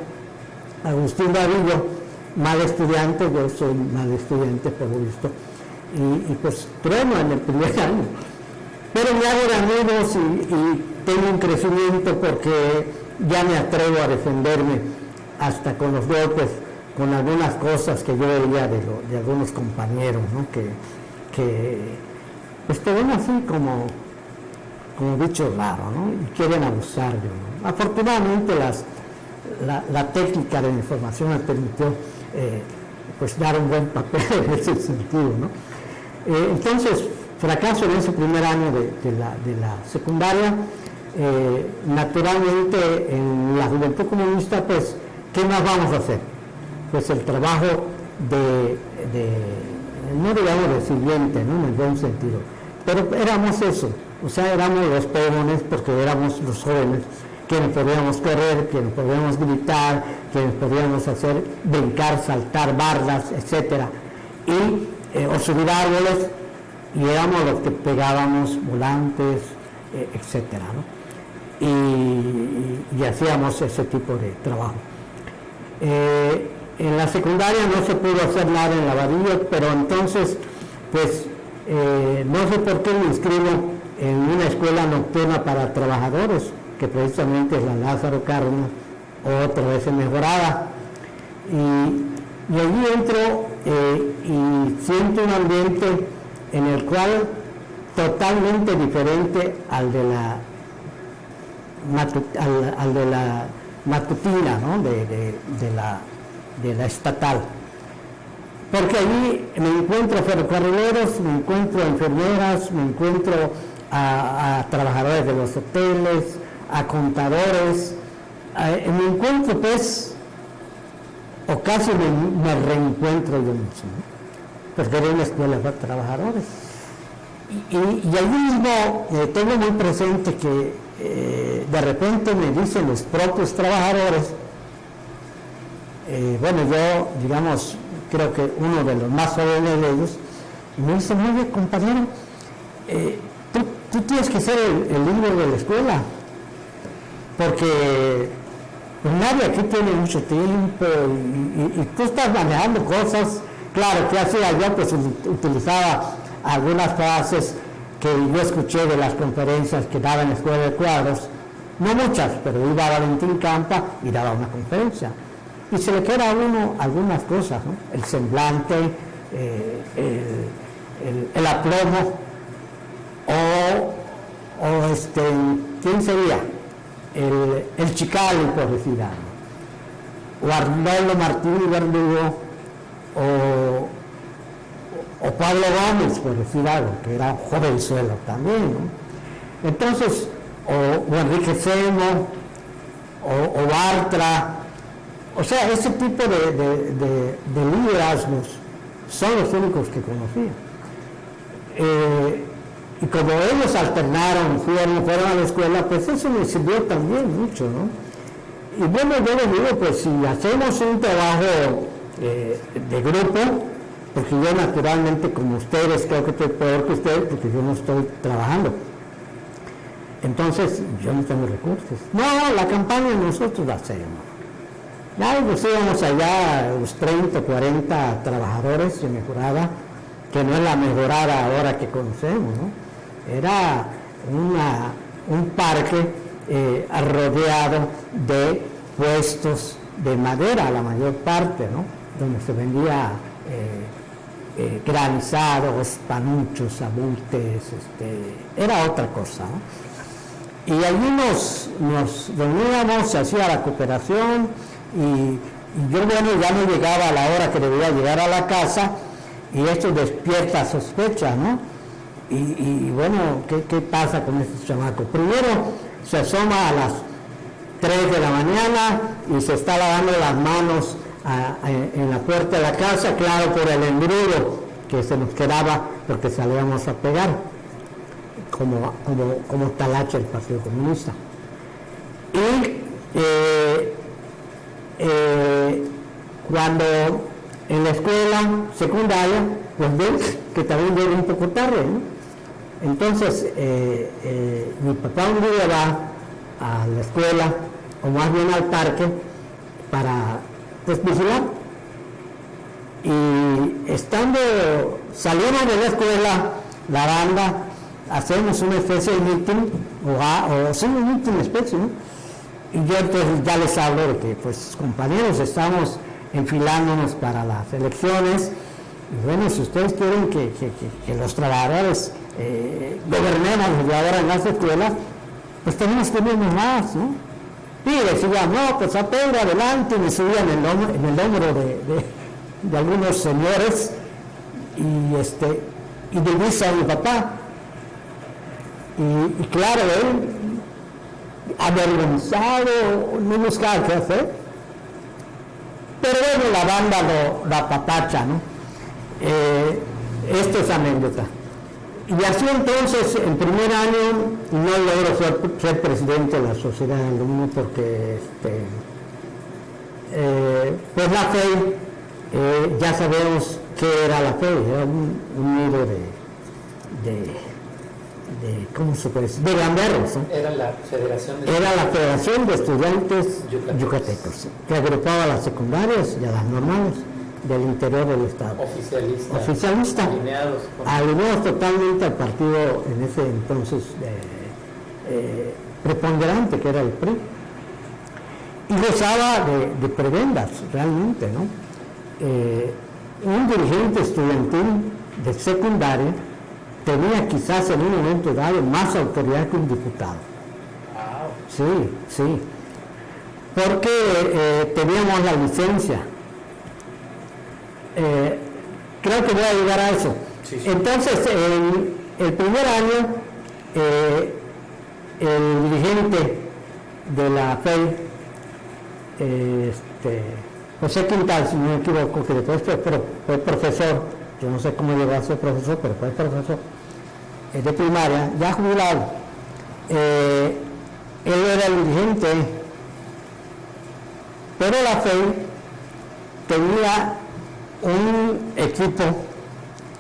Agustín Davillo, mal estudiante, yo soy mal estudiante por lo visto, y pues trueno en el primer año, pero me hago de amigos y tengo un crecimiento porque ya me atrevo a defenderme hasta con los golpes, con algunas cosas que yo veía de algunos compañeros, ¿no? que pues te ven así como bicho raro, ¿no? Y quieren abusar de uno. Afortunadamente la técnica de la información me permitió pues dar un buen papel en ese sentido, ¿no? Entonces, fracaso en ese primer año de la secundaria. Naturalmente en la Juventud Comunista, pues, ¿qué más vamos a hacer? Pues el trabajo no digamos de sirviente, ¿no? En el buen sentido, pero éramos eso, o sea, éramos los peones, porque éramos los jóvenes, quienes podíamos correr, quienes podíamos gritar, quienes podíamos hacer brincar, saltar bardas, etcétera, o subir árboles, y éramos los que pegábamos volantes, etcétera, ¿no? Y hacíamos ese tipo de trabajo. En la secundaria no se pudo hacer nada en Lavadillo, pero entonces, pues, no sé por qué me inscribo en una escuela nocturna para trabajadores, que precisamente es la Lázaro Cárdenas, otra vez en Mejorada. Y allí entro y siento un ambiente en el cual totalmente diferente al de la matutina, ¿no? de la estatal, porque allí me encuentro ferrocarrileros, me encuentro enfermeras, me encuentro a trabajadores de los hoteles, a contadores, me encuentro pues, o casi me reencuentro yo mismo, ¿no? Porque era una escuela para trabajadores, y allí mismo tengo muy presente que de repente me dicen los propios trabajadores, bueno, yo, digamos, creo que uno de los más jóvenes de ellos, me dice: oye, compañero, tú tienes que ser el líder de la escuela, porque pues nadie aquí tiene mucho tiempo y tú estás manejando cosas. Claro, que hacía yo, pues utilizaba algunas frases que yo escuché de las conferencias que daba en la Escuela de Cuadros, no muchas, pero iba a Valentín Campa y daba una conferencia. Y se le queda a uno algunas cosas, ¿no? El semblante, el aplomo, ¿quién sería? El Chicali, por decir algo, o Arnoldo Martín Verdugo, o Pablo Gómez, por decir algo, que era jovenzuelo también, ¿no? Entonces, o Enrique Semo, o Bartra. O sea, ese tipo de liderazgos son los únicos que conocía. Y como ellos alternaron, fueron a la escuela, pues eso me sirvió también mucho, ¿no? Y bueno, yo les digo, pues si hacemos un trabajo de grupo, porque yo naturalmente, como ustedes, creo que estoy peor que ustedes, porque yo no estoy trabajando. Entonces, yo no tengo recursos. No, la campaña nosotros la hacemos. Ya pues íbamos allá, los 30, 40 trabajadores de Mejorada, que no es la Mejorada ahora que conocemos, ¿no? Era un parque rodeado de puestos de madera, la mayor parte, ¿no? Donde se vendía granizados, panuchos, abutes, era otra cosa, ¿no? Y allí nos reuníamos, se hacía la cooperación, y yo, bueno, ya no llegaba a la hora que debía llegar a la casa, y esto despierta sospecha, ¿no? Y bueno, ¿qué pasa con este chamaco? Primero se asoma a las 3 de la mañana y se está lavando las manos en la puerta de la casa, claro, por el engrudo que se nos quedaba porque salíamos a pegar, como talacha el Partido Comunista. Y cuando en la escuela secundaria, pues ven que también llega un poco tarde, ¿no? Entonces, mi papá un día va a la escuela, o más bien al parque, para pues vigilar. Y salimos de la escuela, la banda, hacemos una especie de meeting, o sí, un meeting especie, ¿no? Y yo entonces ya les hablo de que, pues, compañeros, estamos enfilándonos para las elecciones, y bueno, si ustedes quieren que los trabajadores gobernemos desde ahora en las escuelas, pues tenemos que irnos más, ¿no? Y decían, no, pues apega adelante, y me subían en el hombro de algunos señores, y divisa a mi papá. Y claro, él, avergonzado, no buscaba qué hacer. Pero bueno, la banda lo apapacha, ¿no? Esta es anécdota. Y así entonces, en primer año, no logro ser presidente de la sociedad de alumnos porque, pues la FEI, ya sabemos qué era la FEI, era un nido ¿cómo se puede decir? De gamberros, ¿no? Era la Federación de Estudiantes Yucatecos, que agrupaba a las secundarias y a las normales del interior del estado. Oficialista. Alineados totalmente al partido en ese entonces preponderante, que era el PRI. Y gozaba de prebendas, realmente, ¿no? Un dirigente estudiantil de secundaria tenía quizás en un momento dado más autoridad que un diputado. Wow. Sí, porque teníamos la licencia. Creo que voy a llegar a eso. Sí. Entonces, el primer año, el dirigente de la FEI, José Quintal, si no me equivoco, que después fue profesor, yo no sé cómo llegó a ser profesor, pero fue profesor de primaria, ya jubilado. Él era el dirigente, pero la FEI tenía un equipo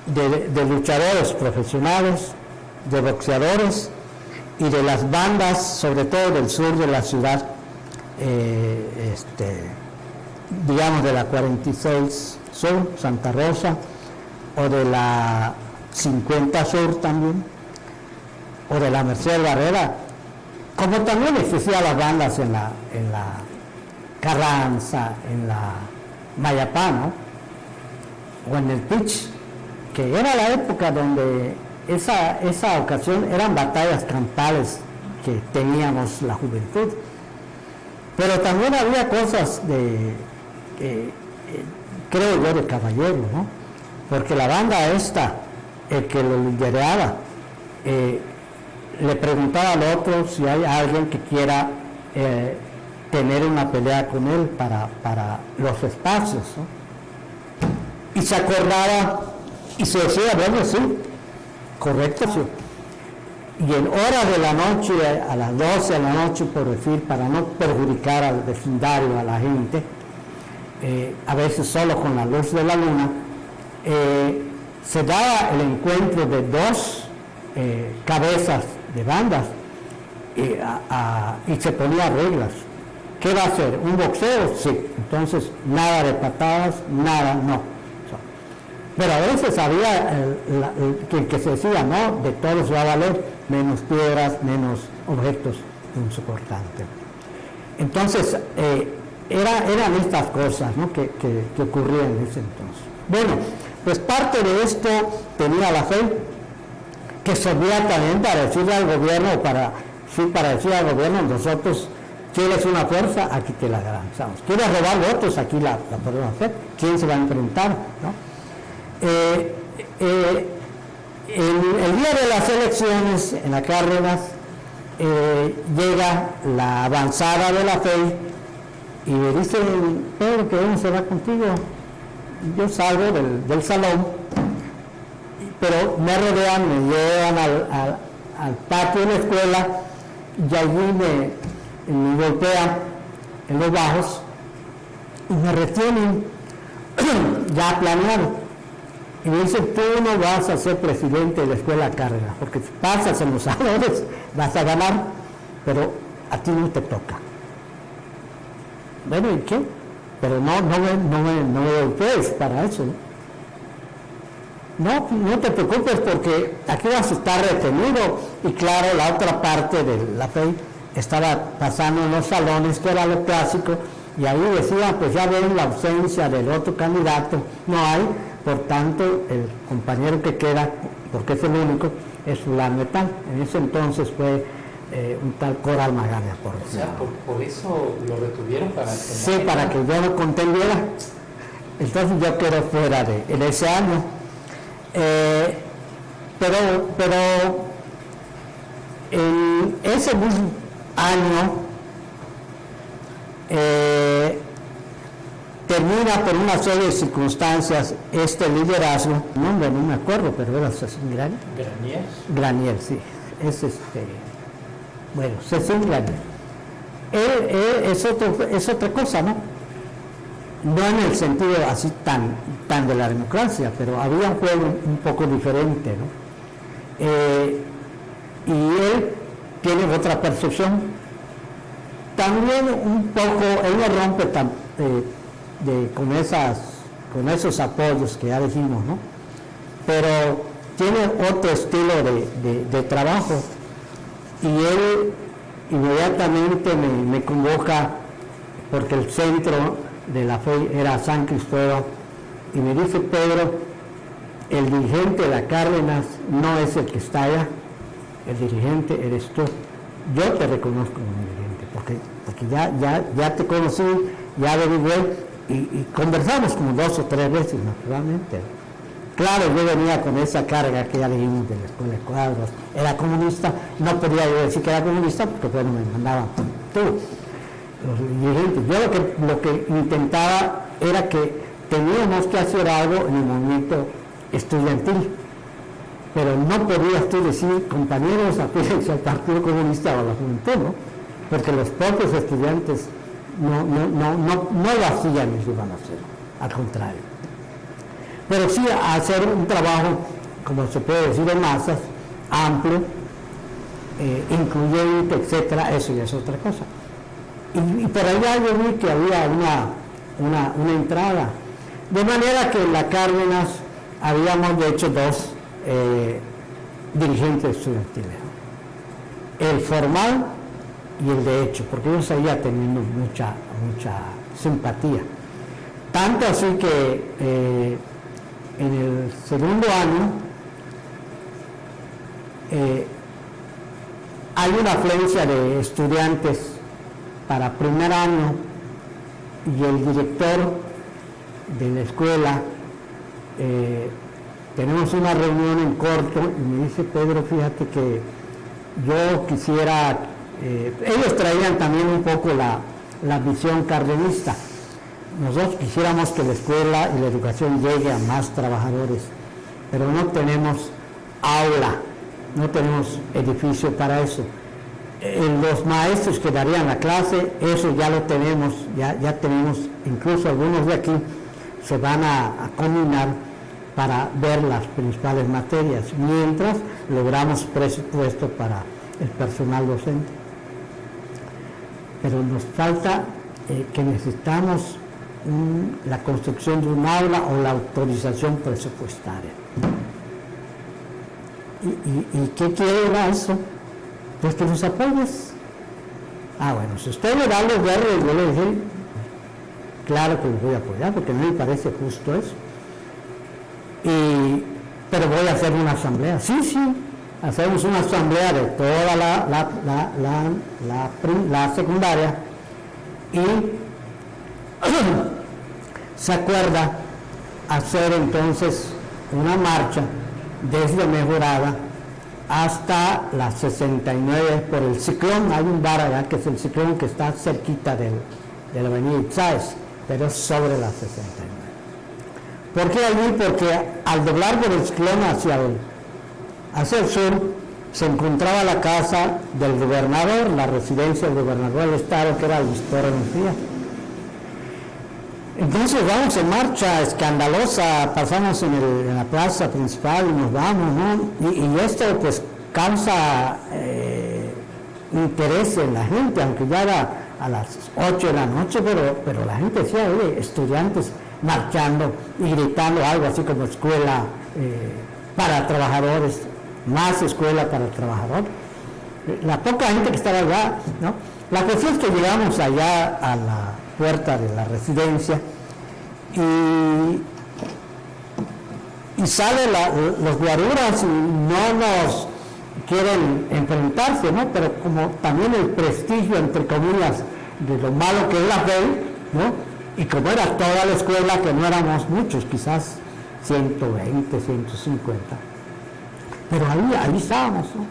de luchadores profesionales, de boxeadores y de las bandas, sobre todo del sur de la ciudad, digamos de la 46 Sur, Santa Rosa, o de la 50 Sur también, o de la Merced Barrera, como también existían las bandas en la Carranza, en la Mayapá, ¿no? O en el Pitch, que era la época donde esa ocasión eran batallas campales que teníamos la juventud. Pero también había cosas creo yo, de caballero, ¿no? Porque la banda esta, el que lo lideraba, le preguntaba al otro si hay alguien que quiera tener una pelea con él para los espacios, ¿no? Y se acordaba y se decía, bueno, sí, correcto, sí. Y en horas de la noche, a las 12 de la noche, por decir, para no perjudicar al vecindario, a la gente, a veces solo con la luz de la luna, se daba el encuentro de dos cabezas de bandas y se ponía reglas. ¿Qué va a hacer? ¿Un boxeo? Sí. Entonces, nada de patadas, nada, no. Pero a veces había que se decía, no, de todos va a valer, menos piedras, menos objetos punzocortantes. Entonces, eran estas cosas, ¿no? que ocurrían en ese entonces. Bueno, pues parte de esto tenía la FEI, que servía también para decirle al gobierno, para decirle al gobierno, nosotros, ¿quieres una fuerza? Aquí te la garantizamos. ¿Quieres robar votos? Aquí la podemos hacer. ¿Quién se va a enfrentar? ¿No? El día de las elecciones en la Cárdenas llega la avanzada de la FEI y me dicen: Pedro, queremos hablar contigo. Yo salgo del salón, pero me rodean, me llevan al patio de la escuela y allí me golpean en los bajos y me retienen ya planeado. Y me dicen: tú no vas a ser presidente de la escuela Cárdenas, porque si pasas en los salones vas a ganar, pero a ti no te toca. Bueno, ¿y qué? Pero no me golpees para eso, ¿no? No te preocupes, porque aquí vas a estar retenido. Y claro, la otra parte de la FEI estaba pasando en los salones, que era lo clásico, y ahí decían: pues ya ven la ausencia del otro candidato, no hay, por tanto el compañero que queda, porque es el único, es fulano de tal. En ese entonces fue un tal Coral Magaña, por O sea, por eso lo retuvieron para que... Sí, para que yo no contendiera. Entonces yo quedé fuera en ese año. Pero en ese mismo año termina por una serie de circunstancias este liderazgo, no me acuerdo, pero era Cecín Granier, sí, bueno, Cecín Granier. Es otra cosa, ¿no? No en el sentido así tan de la democracia, pero había un juego un poco diferente, ¿no? Y él tiene otra percepción. También un poco, él no rompe con esos apoyos que ya dijimos, ¿no? Pero tiene otro estilo de trabajo, y él inmediatamente me convoca, porque el centro de la FEI era San Cristóbal, y me dice: Pedro, el dirigente de la Cárdenas no es el que está allá, el dirigente eres tú. Yo te reconozco como dirigente, porque ya te conocí, ya averigué, y conversamos como 2 o 3 veces, naturalmente. Claro, yo venía con esa carga que ya leímos de la escuela de cuadros, era comunista, no podía yo decir que era comunista, porque bueno, me mandaban tú, los dirigentes. Yo lo que intentaba era que teníamos que hacer algo en el movimiento estudiantil, pero no podías tú decir: compañeros, afíjense al Partido Comunista o a la Juventud, ¿no? Porque los propios estudiantes no lo hacían y lo iban a hacer, al contrario. Pero sí hacer un trabajo, como se puede decir, de masas, amplio, incluyente, etcétera, eso ya es otra cosa. Y por allá yo vi que había una entrada, de manera que en la Cárdenas habíamos de hecho 2 dirigentes estudiantiles, el formal y el de hecho, porque yo seguía teniendo mucha simpatía, tanto así que en el segundo año hay una afluencia de estudiantes para primer año, y el director de la escuela, tenemos una reunión en corto, y me dice: Pedro, fíjate que yo quisiera, ellos traían también un poco la visión cardenista. Nosotros quisiéramos que la escuela y la educación llegue a más trabajadores, pero no tenemos aula, no tenemos edificio para eso. Los maestros que darían la clase, eso ya lo tenemos, ya tenemos, incluso algunos de aquí se van a combinar para ver las principales materias, mientras logramos presupuesto para el personal docente. Pero nos falta que necesitamos la construcción de un aula o la autorización presupuestaria. ¿Y qué quiere eso? Pues que nos apoyes. Bueno, si usted me da los verdes, yo le dije: claro que los voy a apoyar, porque no me parece justo eso. Pero voy a hacer una asamblea. Sí, hacemos una asamblea de toda la secundaria, y se acuerda hacer entonces una marcha desde Mejorada hasta la 69 por el Ciclón. Hay un bar allá que es el Ciclón, que está cerquita de la avenida Itzáez, pero es sobre la 69. ¿Por qué allí? Porque al doblar por el Ciclón hacia el sur se encontraba la casa del gobernador, la residencia del gobernador del estado, que era Luis Torres Mejía. Entonces vamos en marcha escandalosa, pasamos en la plaza principal y nos vamos, ¿no? Y esto pues causa interés en la gente, aunque ya era a las 8 de la noche, pero la gente decía, oye, estudiantes marchando y gritando algo así como escuela para trabajadores, más escuela para trabajadores. La poca gente que estaba allá, ¿no? La cuestión es que llegamos allá a la puerta de la residencia y salen los guaruras y no nos quieren enfrentarse, ¿no? Pero como también el prestigio, entre comillas, de lo malo que es la fe, ¿no? Y como era toda la escuela, que no éramos muchos, quizás 120, 150, pero ahí estábamos, ¿no?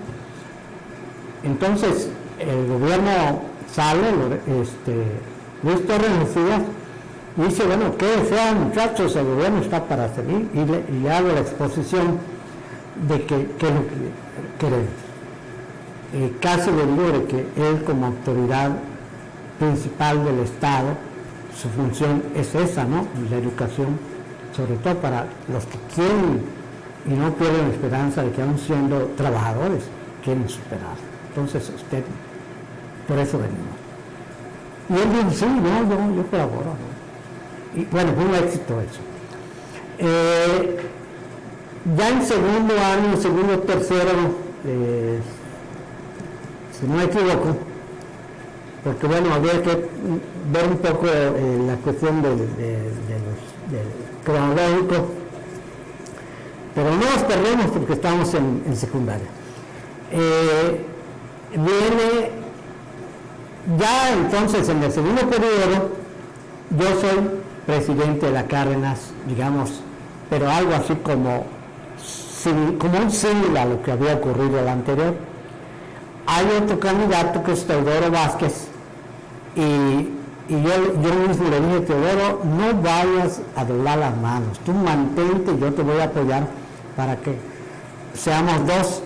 Entonces el gobierno sale, Luis Torres Mejía, y dice, bueno, ¿qué desean, muchachos? El gobierno está para servir, y le hago la exposición de qué es lo que queremos. Casi le digo de que él, como autoridad principal del Estado, su función es esa, ¿no? La educación, sobre todo para los que quieren y no pierden la esperanza de que aún siendo trabajadores quieren superar. Entonces usted, por eso venimos. Y él dijo, sí, no, yo colaboro, ¿no? Y bueno, fue un éxito eso. Ya en segundo año, segundo, tercero, si no me equivoco, porque bueno, había que ver un poco la cuestión del cronológico, pero no nos perdemos porque estamos en secundaria. Viene ya entonces en el segundo periodo, yo soy presidente de la Cárdenas, digamos, pero algo así como un símil a lo que había ocurrido el anterior. Hay otro candidato que es Teodoro Vázquez, y yo mismo le dije, Teodoro, no vayas a doblar las manos, tú mantente, yo te voy a apoyar para que seamos dos,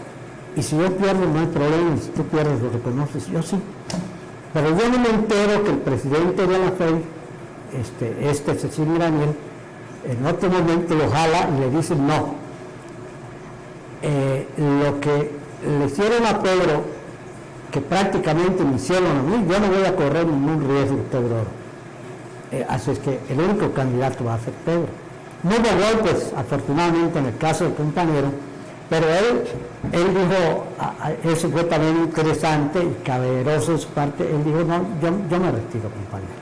y si yo pierdo no hay problema, y si tú pierdes lo reconoces, yo sí. Pero yo no me entero que el presidente de la FEI, Cecilio Daniel, en otro momento lo jala y le dice no. Lo que le hicieron a Pedro, que prácticamente me hicieron a mí, yo no voy a correr ningún riesgo, Teodoro. Así es que el único candidato va a ser Pedro. No hubo golpes, afortunadamente, en el caso del compañero, pero él dijo, eso fue también interesante y caballeroso de su parte, él dijo, no, yo me retiro, compañero.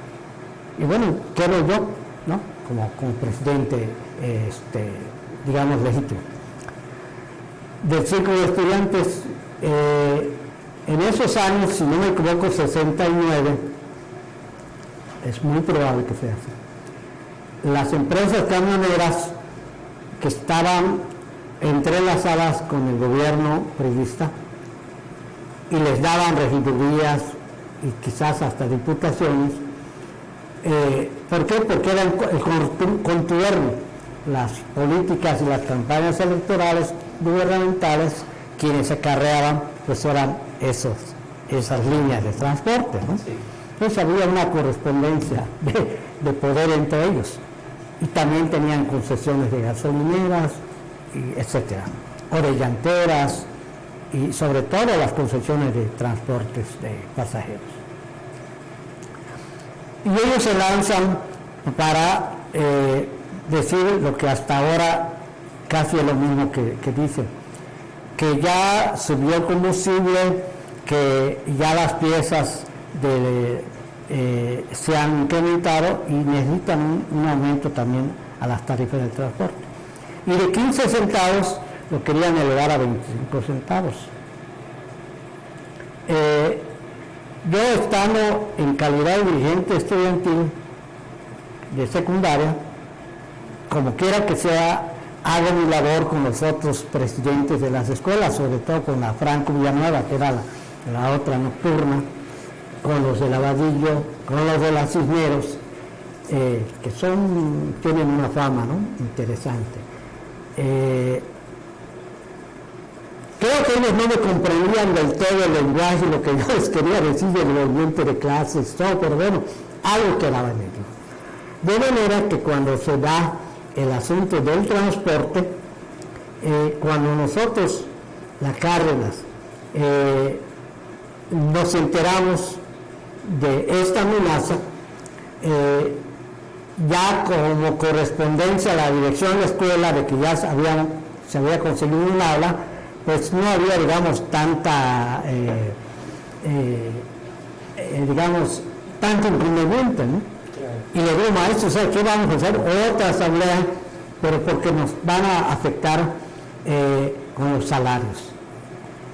Y bueno, quedo yo, ¿no? Como presidente, digamos, legítimo. Del Círculo de Estudiantes, en esos años, si no me equivoco, 69, es muy probable que sea así. Las empresas camioneras que estaban entrelazadas con el gobierno priista y les daban regidurías y quizás hasta diputaciones. ¿Por qué? Porque era el contubernio. Las políticas y las campañas electorales gubernamentales, quienes acarreaban, pues eran esas líneas de transporte, ¿no? Sí. Entonces había una correspondencia de poder entre ellos. Y también tenían concesiones de gasolineras, etcétera, o de llanteras, y sobre todo las concesiones de transportes de pasajeros. Y ellos se lanzan para decir lo que hasta ahora casi es lo mismo que dicen, que ya subió el combustible, que ya las piezas se han incrementado y necesitan un aumento también a las tarifas del transporte. Y de 15 centavos lo querían elevar a 25 centavos. Yo, estando en calidad de dirigente estudiantil de secundaria, como quiera que sea, hago mi labor con los otros presidentes de las escuelas, sobre todo con la Franco Villanueva, que era la otra nocturna, con los de Lavadillo, con los de las Cisneros, que tienen una fama, ¿no?, interesante. Creo que ellos no me comprendían del todo el lenguaje y lo que yo les quería decir del movimiento de clases, todo, pero bueno, algo quedaba en ello. De manera que cuando se da el asunto del transporte, cuando nosotros, la Cárdenas, nos enteramos de esta amenaza, ya como correspondencia a la dirección de la escuela de que ya se había conseguido un aula, pues no había, digamos, tanto inconveniente, ¿no? Y le digo, maestro, ¿qué vamos a hacer? Otra asamblea, pero porque nos van a afectar con los salarios.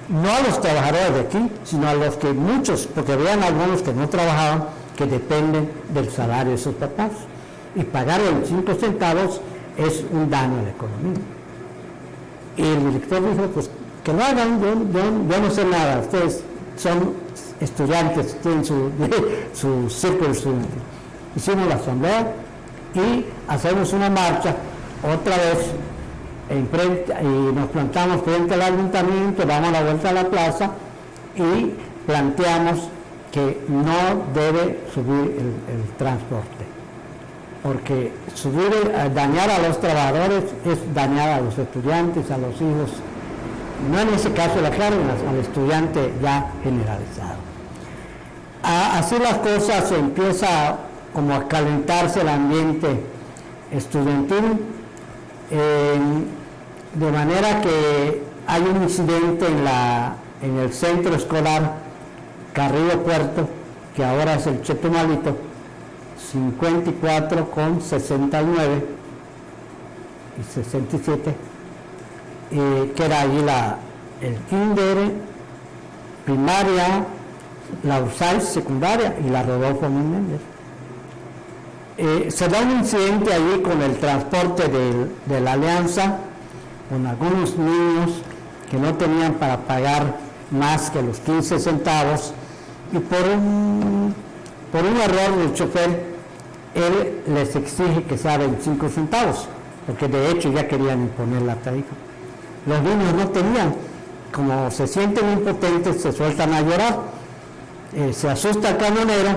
No a los trabajadores de aquí, sino a los que muchos, porque habían algunos que no trabajaban, que dependen del salario de sus papás. Y pagar 25 centavos es un daño a la economía. Y el director dijo, pues que lo hagan, yo no sé nada, ustedes son estudiantes, tienen su círculo estudiantil. Hicimos la asamblea y hacemos una marcha otra vez y nos plantamos frente al ayuntamiento, damos la vuelta a la plaza y planteamos que no debe subir el transporte, porque dañar a los trabajadores es dañar a los estudiantes, a los hijos, no en ese caso la Cárdenas, al estudiante ya generalizado. Así las cosas, empieza como a calentarse el ambiente estudiantil, de manera que hay un incidente en el centro escolar Carrillo Puerto, que ahora es el Chetumalito, 54 con 69 y 67, que era allí el kinder, primaria, la USAID secundaria y la Rodolfo Méndez. Se da un incidente allí con el transporte de la Alianza, con algunos niños que no tenían para pagar más que los 15 centavos, y por un error del chofer, él les exige que sea 25 centavos, porque de hecho ya querían imponer la tarifa. Los niños no tenían, como se sienten impotentes, se sueltan a llorar, se asusta el camionero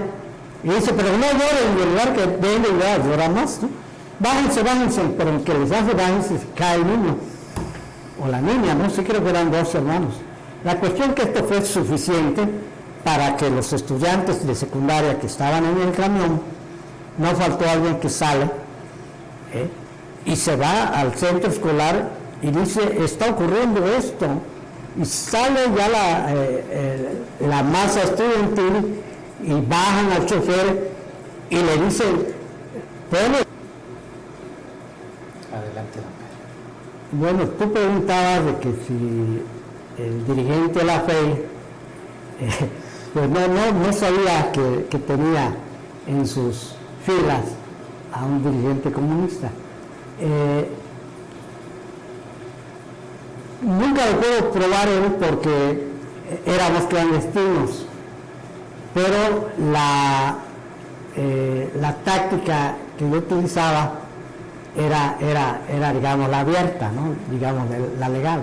y dice, pero no lloren, en lugar que deben de llorar más, ¿no? Bájense, pero en que les hace bájense, cae el niño o la niña, no sé, creo que eran dos hermanos. La cuestión es que esto fue suficiente para que los estudiantes de secundaria que estaban en el camión, no faltó alguien que sale y se va al centro escolar y dice, está ocurriendo esto, y sale ya la masa estudiantil y bajan al chofer y le dicen, adelante. Bueno, tú preguntabas de que si el dirigente de la FEI, pues no sabía que tenía en sus filas a un dirigente comunista. Nunca lo puedo probar él porque éramos clandestinos, pero la táctica que yo utilizaba era digamos, la abierta, ¿no? Digamos, la legal.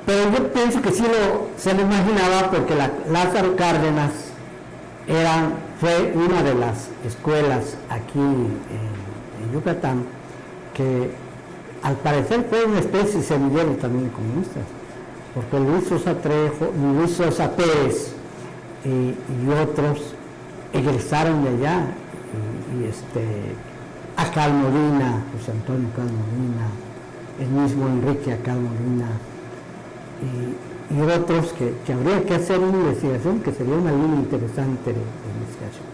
Pero yo pienso que sí se lo imaginaba, porque Lázaro Cárdenas fue una de las escuelas aquí en Yucatán que al parecer fue una especie de semillero también de comunistas, porque Luis Sosa Trejo, Luis Sosa Pérez y otros egresaron de allá, Acal Molina, José Antonio Acal Molina, el mismo Enrique Acal Molina, y otros que habría que hacer una investigación, que sería una línea interesante de investigación.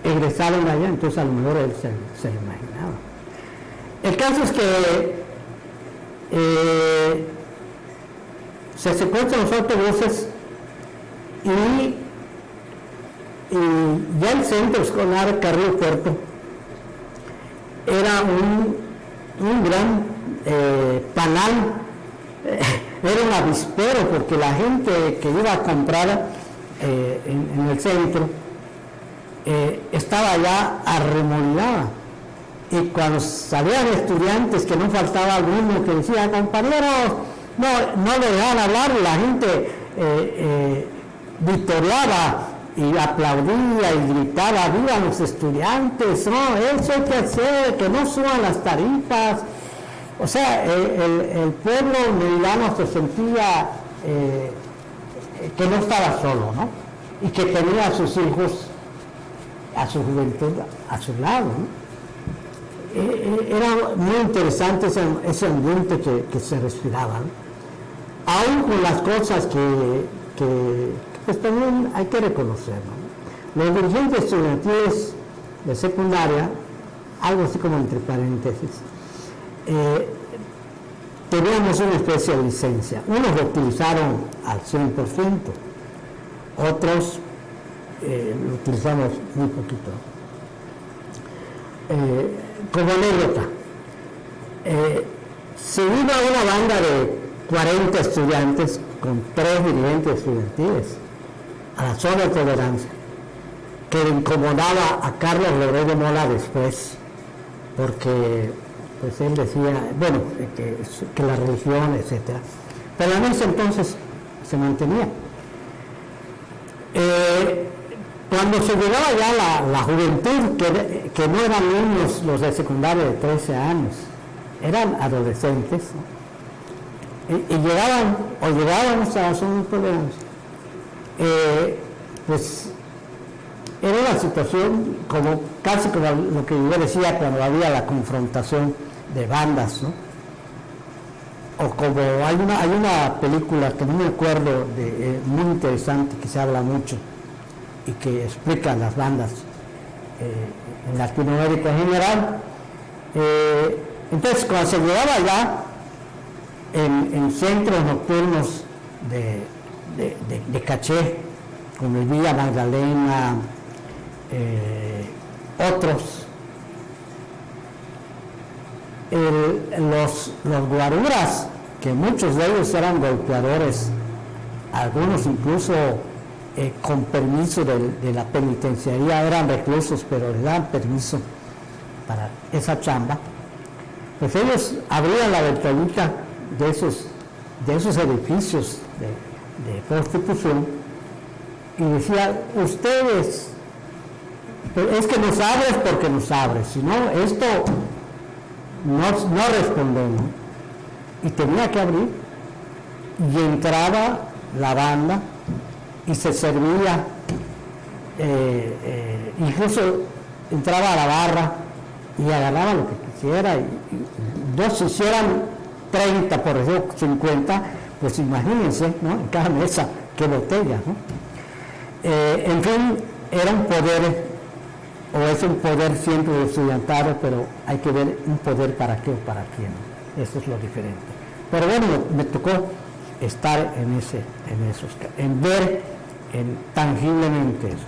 Egresaron allá, entonces a lo mejor él se lo imaginaba. El caso es que se secuestran los autobuses y ya el centro escolar Carrillo Puerto era un gran panal, era un avispero, porque la gente que iba a comprar en el centro estaba ya arremolinada. Y cuando salían estudiantes, que no faltaba alguno que decía, compañeros, no le dejaban hablar, y la gente victoriaba y aplaudía y gritaba, ¡viva los estudiantes! No, eso hay que hacer, que no suban las tarifas. O sea, el pueblo meridano se sentía que no estaba solo, ¿no? Y que tenía a sus hijos, a su juventud a su lado, ¿no? Era muy interesante ese ambiente que se respiraba, ¿no? Aún con las cosas que pues también hay que reconocer, ¿no? Los dirigentes estudiantiles de secundaria, algo así como entre paréntesis, teníamos una especie de licencia. Unos lo utilizaron al 100%, otros lo utilizamos muy poquito. Como anécdota, se vino una banda de 40 estudiantes con 3 dirigentes estudiantiles a la zona de tolerancia, que le incomodaba a Carlos Loret de Mola después, porque pues él decía, bueno, que la religión, etcétera, pero en ese entonces se mantenía. Cuando se llegaba ya la juventud, que no eran niños los de secundaria de 13 años, eran adolescentes, ¿no? y llegábamos a la zona de tolerancia, pues era una situación casi como lo que yo decía cuando había la confrontación de bandas, ¿no? O como hay una película que no me acuerdo, muy interesante, que se habla mucho y que explica las bandas en Latinoamérica en general. Entonces, cuando se llegaba allá en centros nocturnos de caché, como el Villa Magdalena, otros, los guaruras, que muchos de ellos eran golpeadores, algunos incluso con permiso de la penitenciaría, eran reclusos, pero les daban permiso para esa chamba, pues ellos abrían la ventanita de esos edificios de prostitución y decían, ustedes, es que nos abres porque nos abres, si no, esto no respondemos. Y tenía que abrir, y entraba la banda y se servía, incluso entraba a la barra y agarraba lo que quisiera, y dos si hicieran 30, por ejemplo 50, pues imagínense, ¿no? En cada mesa, qué botella, ¿no? En fin, era un poder, o es un poder siempre estudiantario, pero hay que ver un poder para qué o para quién, ¿no? Eso es lo diferente. Pero bueno, me tocó estar en ver tangiblemente eso.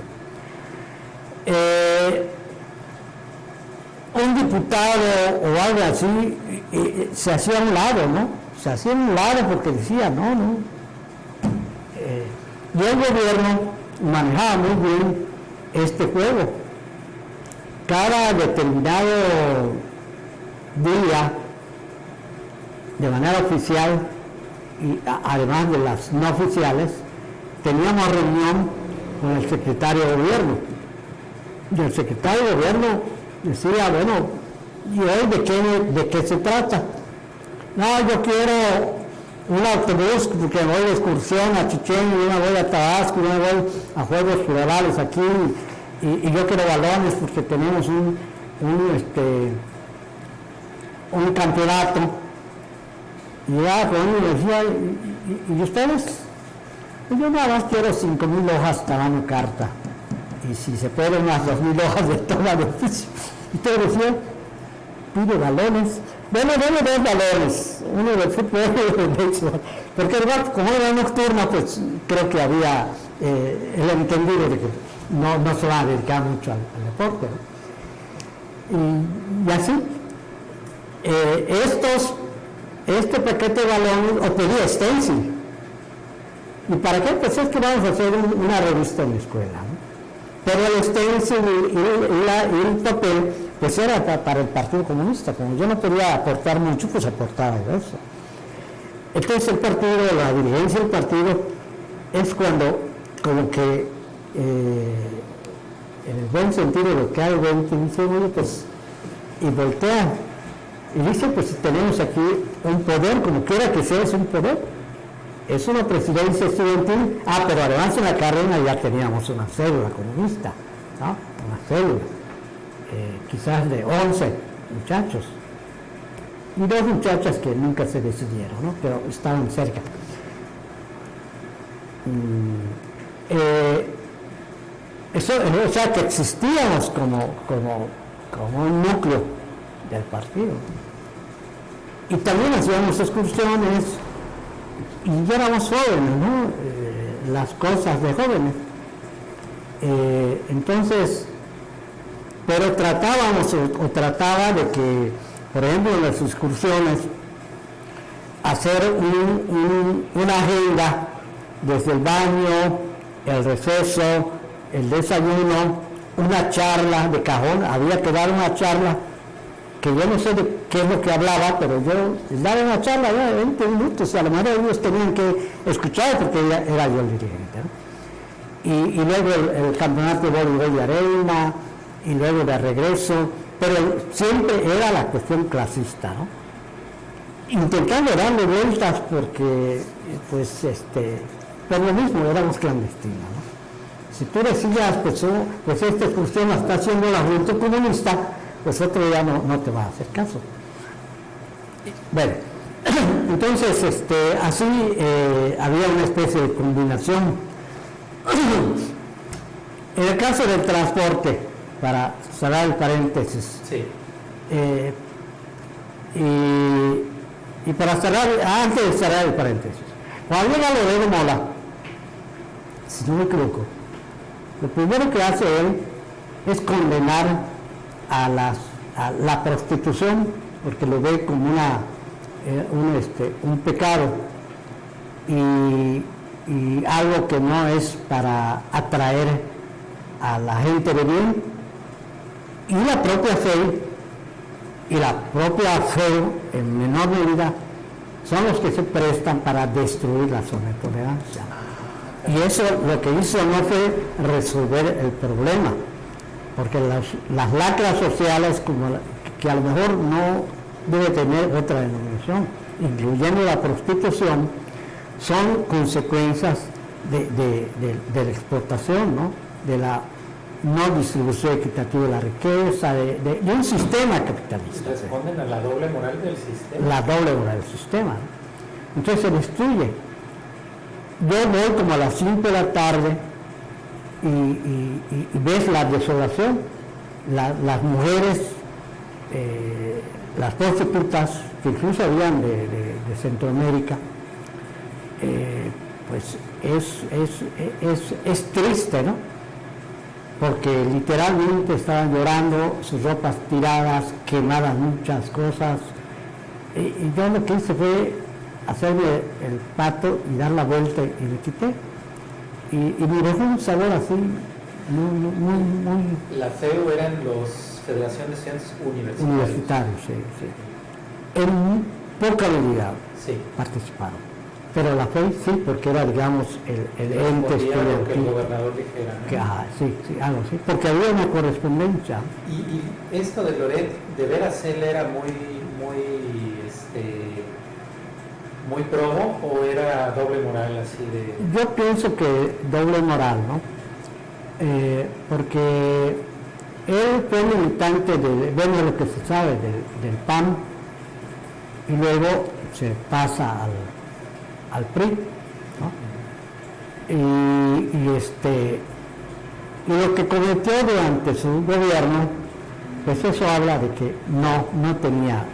Un diputado o algo así se hacía a un lado, ¿no? Se hacía a un lado porque decía, no. Y el gobierno manejaba muy bien este juego. Cada determinado día, de manera oficial, y además de las no oficiales, teníamos reunión con el secretario de gobierno. Y el secretario de gobierno decía, bueno, ¿y hoy de qué se trata? No, yo quiero un autobús porque me voy de excursión a Chichén, y me voy a Tabasco, y me voy a Juegos Florales aquí, y yo quiero balones porque tenemos un campeonato. Y ya con uno decía, ¿y ustedes? Y yo nada más quiero 5,000 hojas tamaño carta, y si se pueden unas 2,000 hojas de toma de oficio. Y todo decía, pide balones. Bueno, deme 2 balones, uno de fútbol y uno de béisbol, porque además, como era nocturna, pues creo que había el entendido de que no se va a dedicar mucho al deporte, ¿no? Y así, este paquete de balones, o pedía stencil. ¿Y para qué? Pues es que vamos a hacer una revista en la escuela, ¿no? Pero el stencil y el papel, pues era para el Partido Comunista. Como yo no podía aportar mucho, pues aportaba eso. Entonces el partido, la dirigencia del partido, es cuando, como que, en el buen sentido de lo que hay, dice, oye, pues, y voltean. Y dice, pues tenemos aquí un poder, como quiera que sea, es un poder. Es una presidencia estudiantil, pero además en la carrera ya teníamos una célula comunista, ¿no? Una célula, quizás de 11 muchachos, y 2 muchachas que nunca se decidieron, ¿no? Pero estaban cerca. O sea que existíamos como un núcleo del partido. Y también hacíamos excursiones, y ya éramos jóvenes, ¿no? Las cosas de jóvenes. Entonces, pero trataba de que, por ejemplo, en las excursiones, hacer una agenda desde el baño, el receso, el desayuno, una charla de cajón. Había que dar una charla que yo no sé de qué es lo que hablaba, pero yo daba una charla de 20 minutos y a lo mejor ellos tenían que escuchar porque era yo el dirigente, ¿no? Y luego el campeonato de voleibol de arena, y luego de regreso, pero siempre era la cuestión clasista, ¿no? Intentando darle vueltas porque, pues, por lo mismo éramos clandestinos, ¿no? Si tú decías, pues esta excursión la está haciendo la Juventud Comunista, pues otro ya no te va a hacer caso. Bueno, entonces así había una especie de combinación. En el caso del transporte, para cerrar el paréntesis, sí. Y para cerrar, antes de cerrar el paréntesis, cuando llega Loredo Mola, si no me equivoco, lo primero que hace él es condenar a la prostitución, porque lo ve como un pecado y algo que no es para atraer a la gente de bien, y la propia fe en menor medida son los que se prestan para destruir la zona de tolerancia. Y eso lo que hizo no fue resolver el problema, porque las lacras sociales, que a lo mejor no debe tener otra denominación, incluyendo la prostitución, son consecuencias de la explotación, ¿no? De la no distribución equitativa de la riqueza, de un sistema capitalista. Responden a la doble moral del sistema. La doble moral del sistema, ¿no? Entonces se destruye. Yo voy como a las 5 de la tarde y ves la desolación, las mujeres, las prostitutas, que incluso habían de Centroamérica, pues es triste, ¿no? Porque literalmente estaban llorando, sus ropas tiradas, quemadas muchas cosas, y yo lo que hice fue hacerme el pato y dar la vuelta y me quité. Y me dejó un sabor así, muy... La FEU eran los Federación de Estudiantes Universitarios, sí. En poca medida participaron. Pero la FEU sí, porque era, digamos, el ente estudiantil. Que el gobernador dijera, ¿no? Sí, algo así, porque había una correspondencia. Y esto de Loret, de veras él era muy probo, o era doble moral así de... Yo pienso que doble moral, ¿no? Porque él fue militante de lo que se sabe del PAN, y luego se pasa al PRI, ¿no? Y lo que cometió durante su gobierno, pues eso habla de que no tenía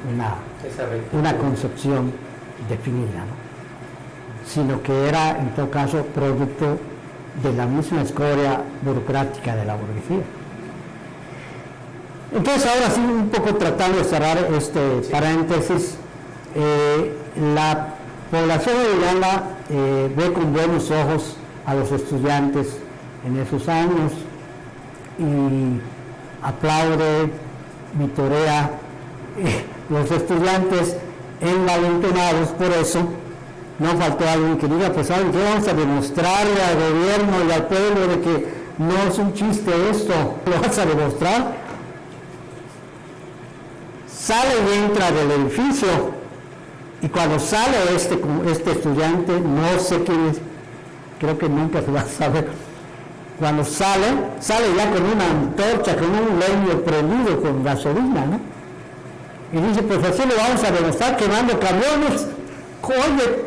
una concepción definida, ¿no? Sino que era en todo caso producto de la misma escoria burocrática de la burguesía. Entonces ahora sí, un poco tratando de cerrar este paréntesis, la población de Uganda ve con buenos ojos a los estudiantes en esos años y aplaude, vitorea. Los estudiantes envalentonados por eso, no faltó alguien que diga, pues ¿saben qué? Vamos a demostrarle al gobierno y al pueblo de que no es un chiste esto, lo vas a demostrar. Sale y entra del edificio, y cuando sale este estudiante, no sé quién es, creo que nunca se va a saber, cuando sale ya con una antorcha, con un leño prendido con gasolina, ¿no? Y dice, pues así le vamos a demostrar quemando camiones. Oye,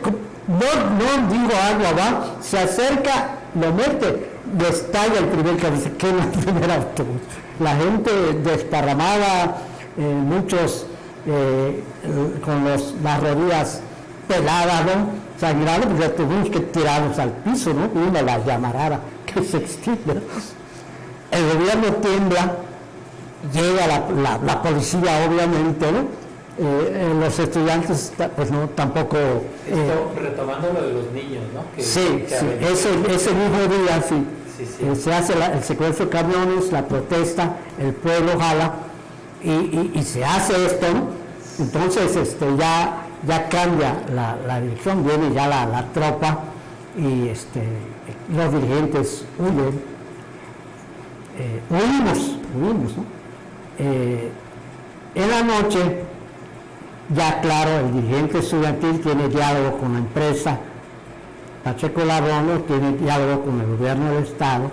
no digo agua, va, se acerca, lo mete, estalla el primer camión, se quema el primer autobús. La gente desparramada, muchos con las rodillas peladas, ¿no? Sangrando, porque tuvimos que tirarlos al piso, ¿no? Y una la llamarada que se extingue, ¿no? El gobierno tiembla, llega la policía, obviamente, ¿no? Los estudiantes, pues no, tampoco... retomando lo de los niños, ¿no? Ese mismo día, sí. Se hace el secuestro de camiones, la protesta, el pueblo jala, y se hace esto, ¿no? Entonces ya cambia la dirección, viene ya la tropa, y los dirigentes huyen. Huimos, ¿no? En la noche, ya claro, el dirigente estudiantil tiene diálogo con la empresa, Pacheco Larrondo tiene diálogo con el gobierno del estado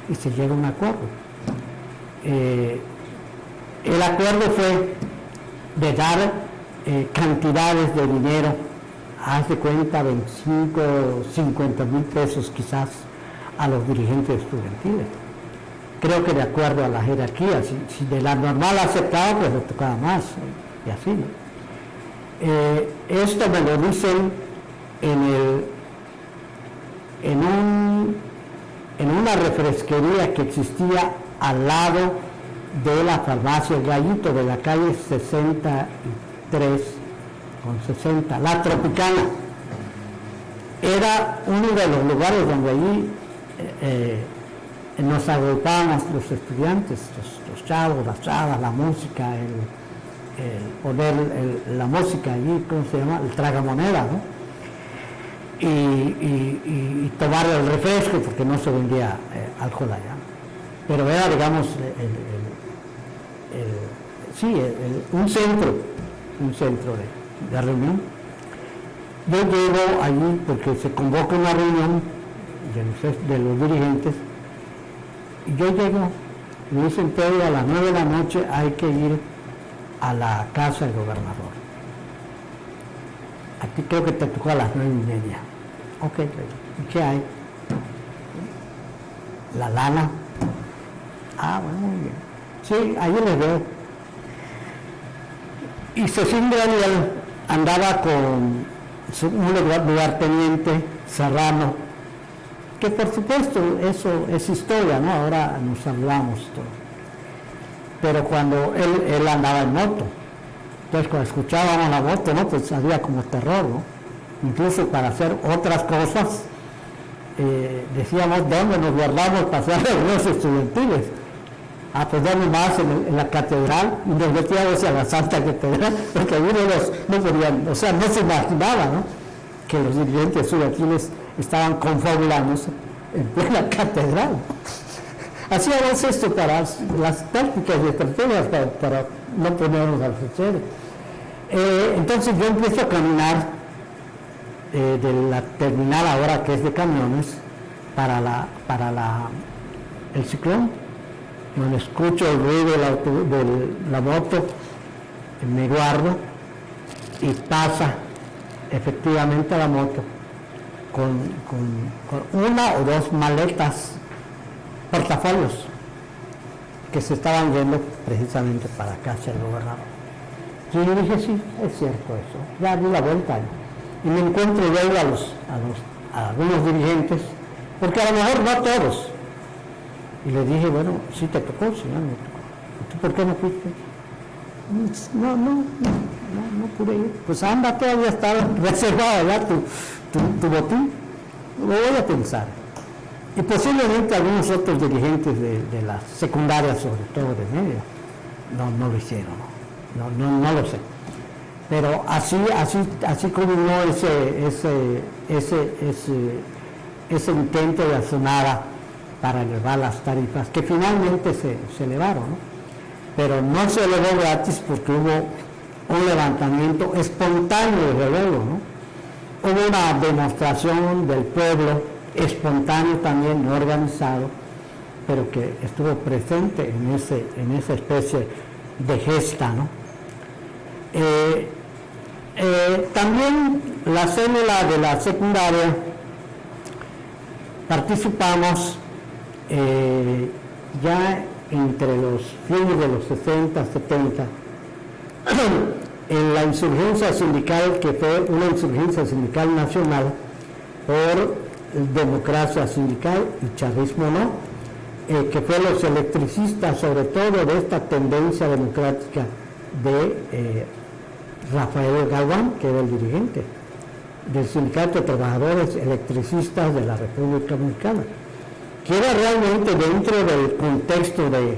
y se llega a un acuerdo. El acuerdo fue de dar cantidades de dinero, haz de cuenta 25, 50 mil pesos quizás, a los dirigentes estudiantiles. Creo que de acuerdo a la jerarquía, si de la normal aceptaba, pues le tocaba más, y así, ¿no? Esto me lo dicen en una refresquería que existía al lado de la farmacia El Gallito, de la calle 63 con 60, la Tropicana. Era uno de los lugares donde allí nos agrupaban los estudiantes, los chavos, las chavas, la música, poner la música allí, ¿cómo se llama? El tragamoneda, ¿no? Y tomar el refresco, porque no se vendía alcohol allá. Pero era, digamos, un centro de reunión. Yo llego allí porque se convoca una reunión de los dirigentes, y yo llego, me dicen, Pedro, a las 9 de la noche hay que ir a la casa del gobernador. Aquí creo que te tocó a las 9:30. Ok, ¿y qué hay? La lana. Ah, bueno, muy bien. Sí, ahí les veo. Y Cecín Daniel andaba con un lugarteniente, Serrano, que por supuesto eso es historia, ¿no? Ahora nos hablamos todo. Pero cuando él andaba en moto, entonces cuando escuchábamos la moto, ¿no? Pues había como terror, ¿no? Incluso para hacer otras cosas, decíamos, ¿dónde nos guardamos para hacer reuniones estudiantiles? Ah, pues dónde más en la catedral, y nos metíamos a la Santa Catedral, porque algunos no podían, o sea, no se imaginaba, ¿no? Que los dirigentes estudiantiles estaban confabulándose en plena catedral. Hacíamos esto para las tácticas y estrategias para no ponernos al fichero. Entonces yo empiezo a caminar de la terminal ahora que es de camiones para el Ciclón, donde escucho el ruido de la moto, me guardo y pasa efectivamente la moto con una o dos maletas, portafolios, que se estaban yendo precisamente para casa del gobernador. Y yo dije, sí, es cierto eso. Ya di la vuelta y me encuentro luego a algunos dirigentes, porque a lo mejor no a todos. Y le dije, bueno, sí te tocó, señor, me tocó. ¿por qué no fuiste? No pude ir. Pues anda, todavía está reservado, ¿verdad? Tu botín. Lo voy a pensar. Y posiblemente algunos otros dirigentes de la secundaria, sobre todo de media, no lo hicieron. No lo sé. Pero así culminó ese intento de Azunara para elevar las tarifas, que finalmente se elevaron, ¿no? Pero no se elevó gratis porque hubo un levantamiento espontáneo de relevo, ¿no? Hubo una demostración del pueblo, espontáneo también, no organizado, pero que estuvo presente en esa especie de gesta, ¿no? También la célula de la secundaria participamos ya entre los fines de los 60, 70 en la insurgencia sindical, que fue una insurgencia sindical nacional por democracia sindical y chavismo no, que fue los electricistas, sobre todo de esta tendencia democrática de Rafael Galván, que era el dirigente del Sindicato de Trabajadores Electricistas de la República Dominicana, que era realmente dentro del contexto de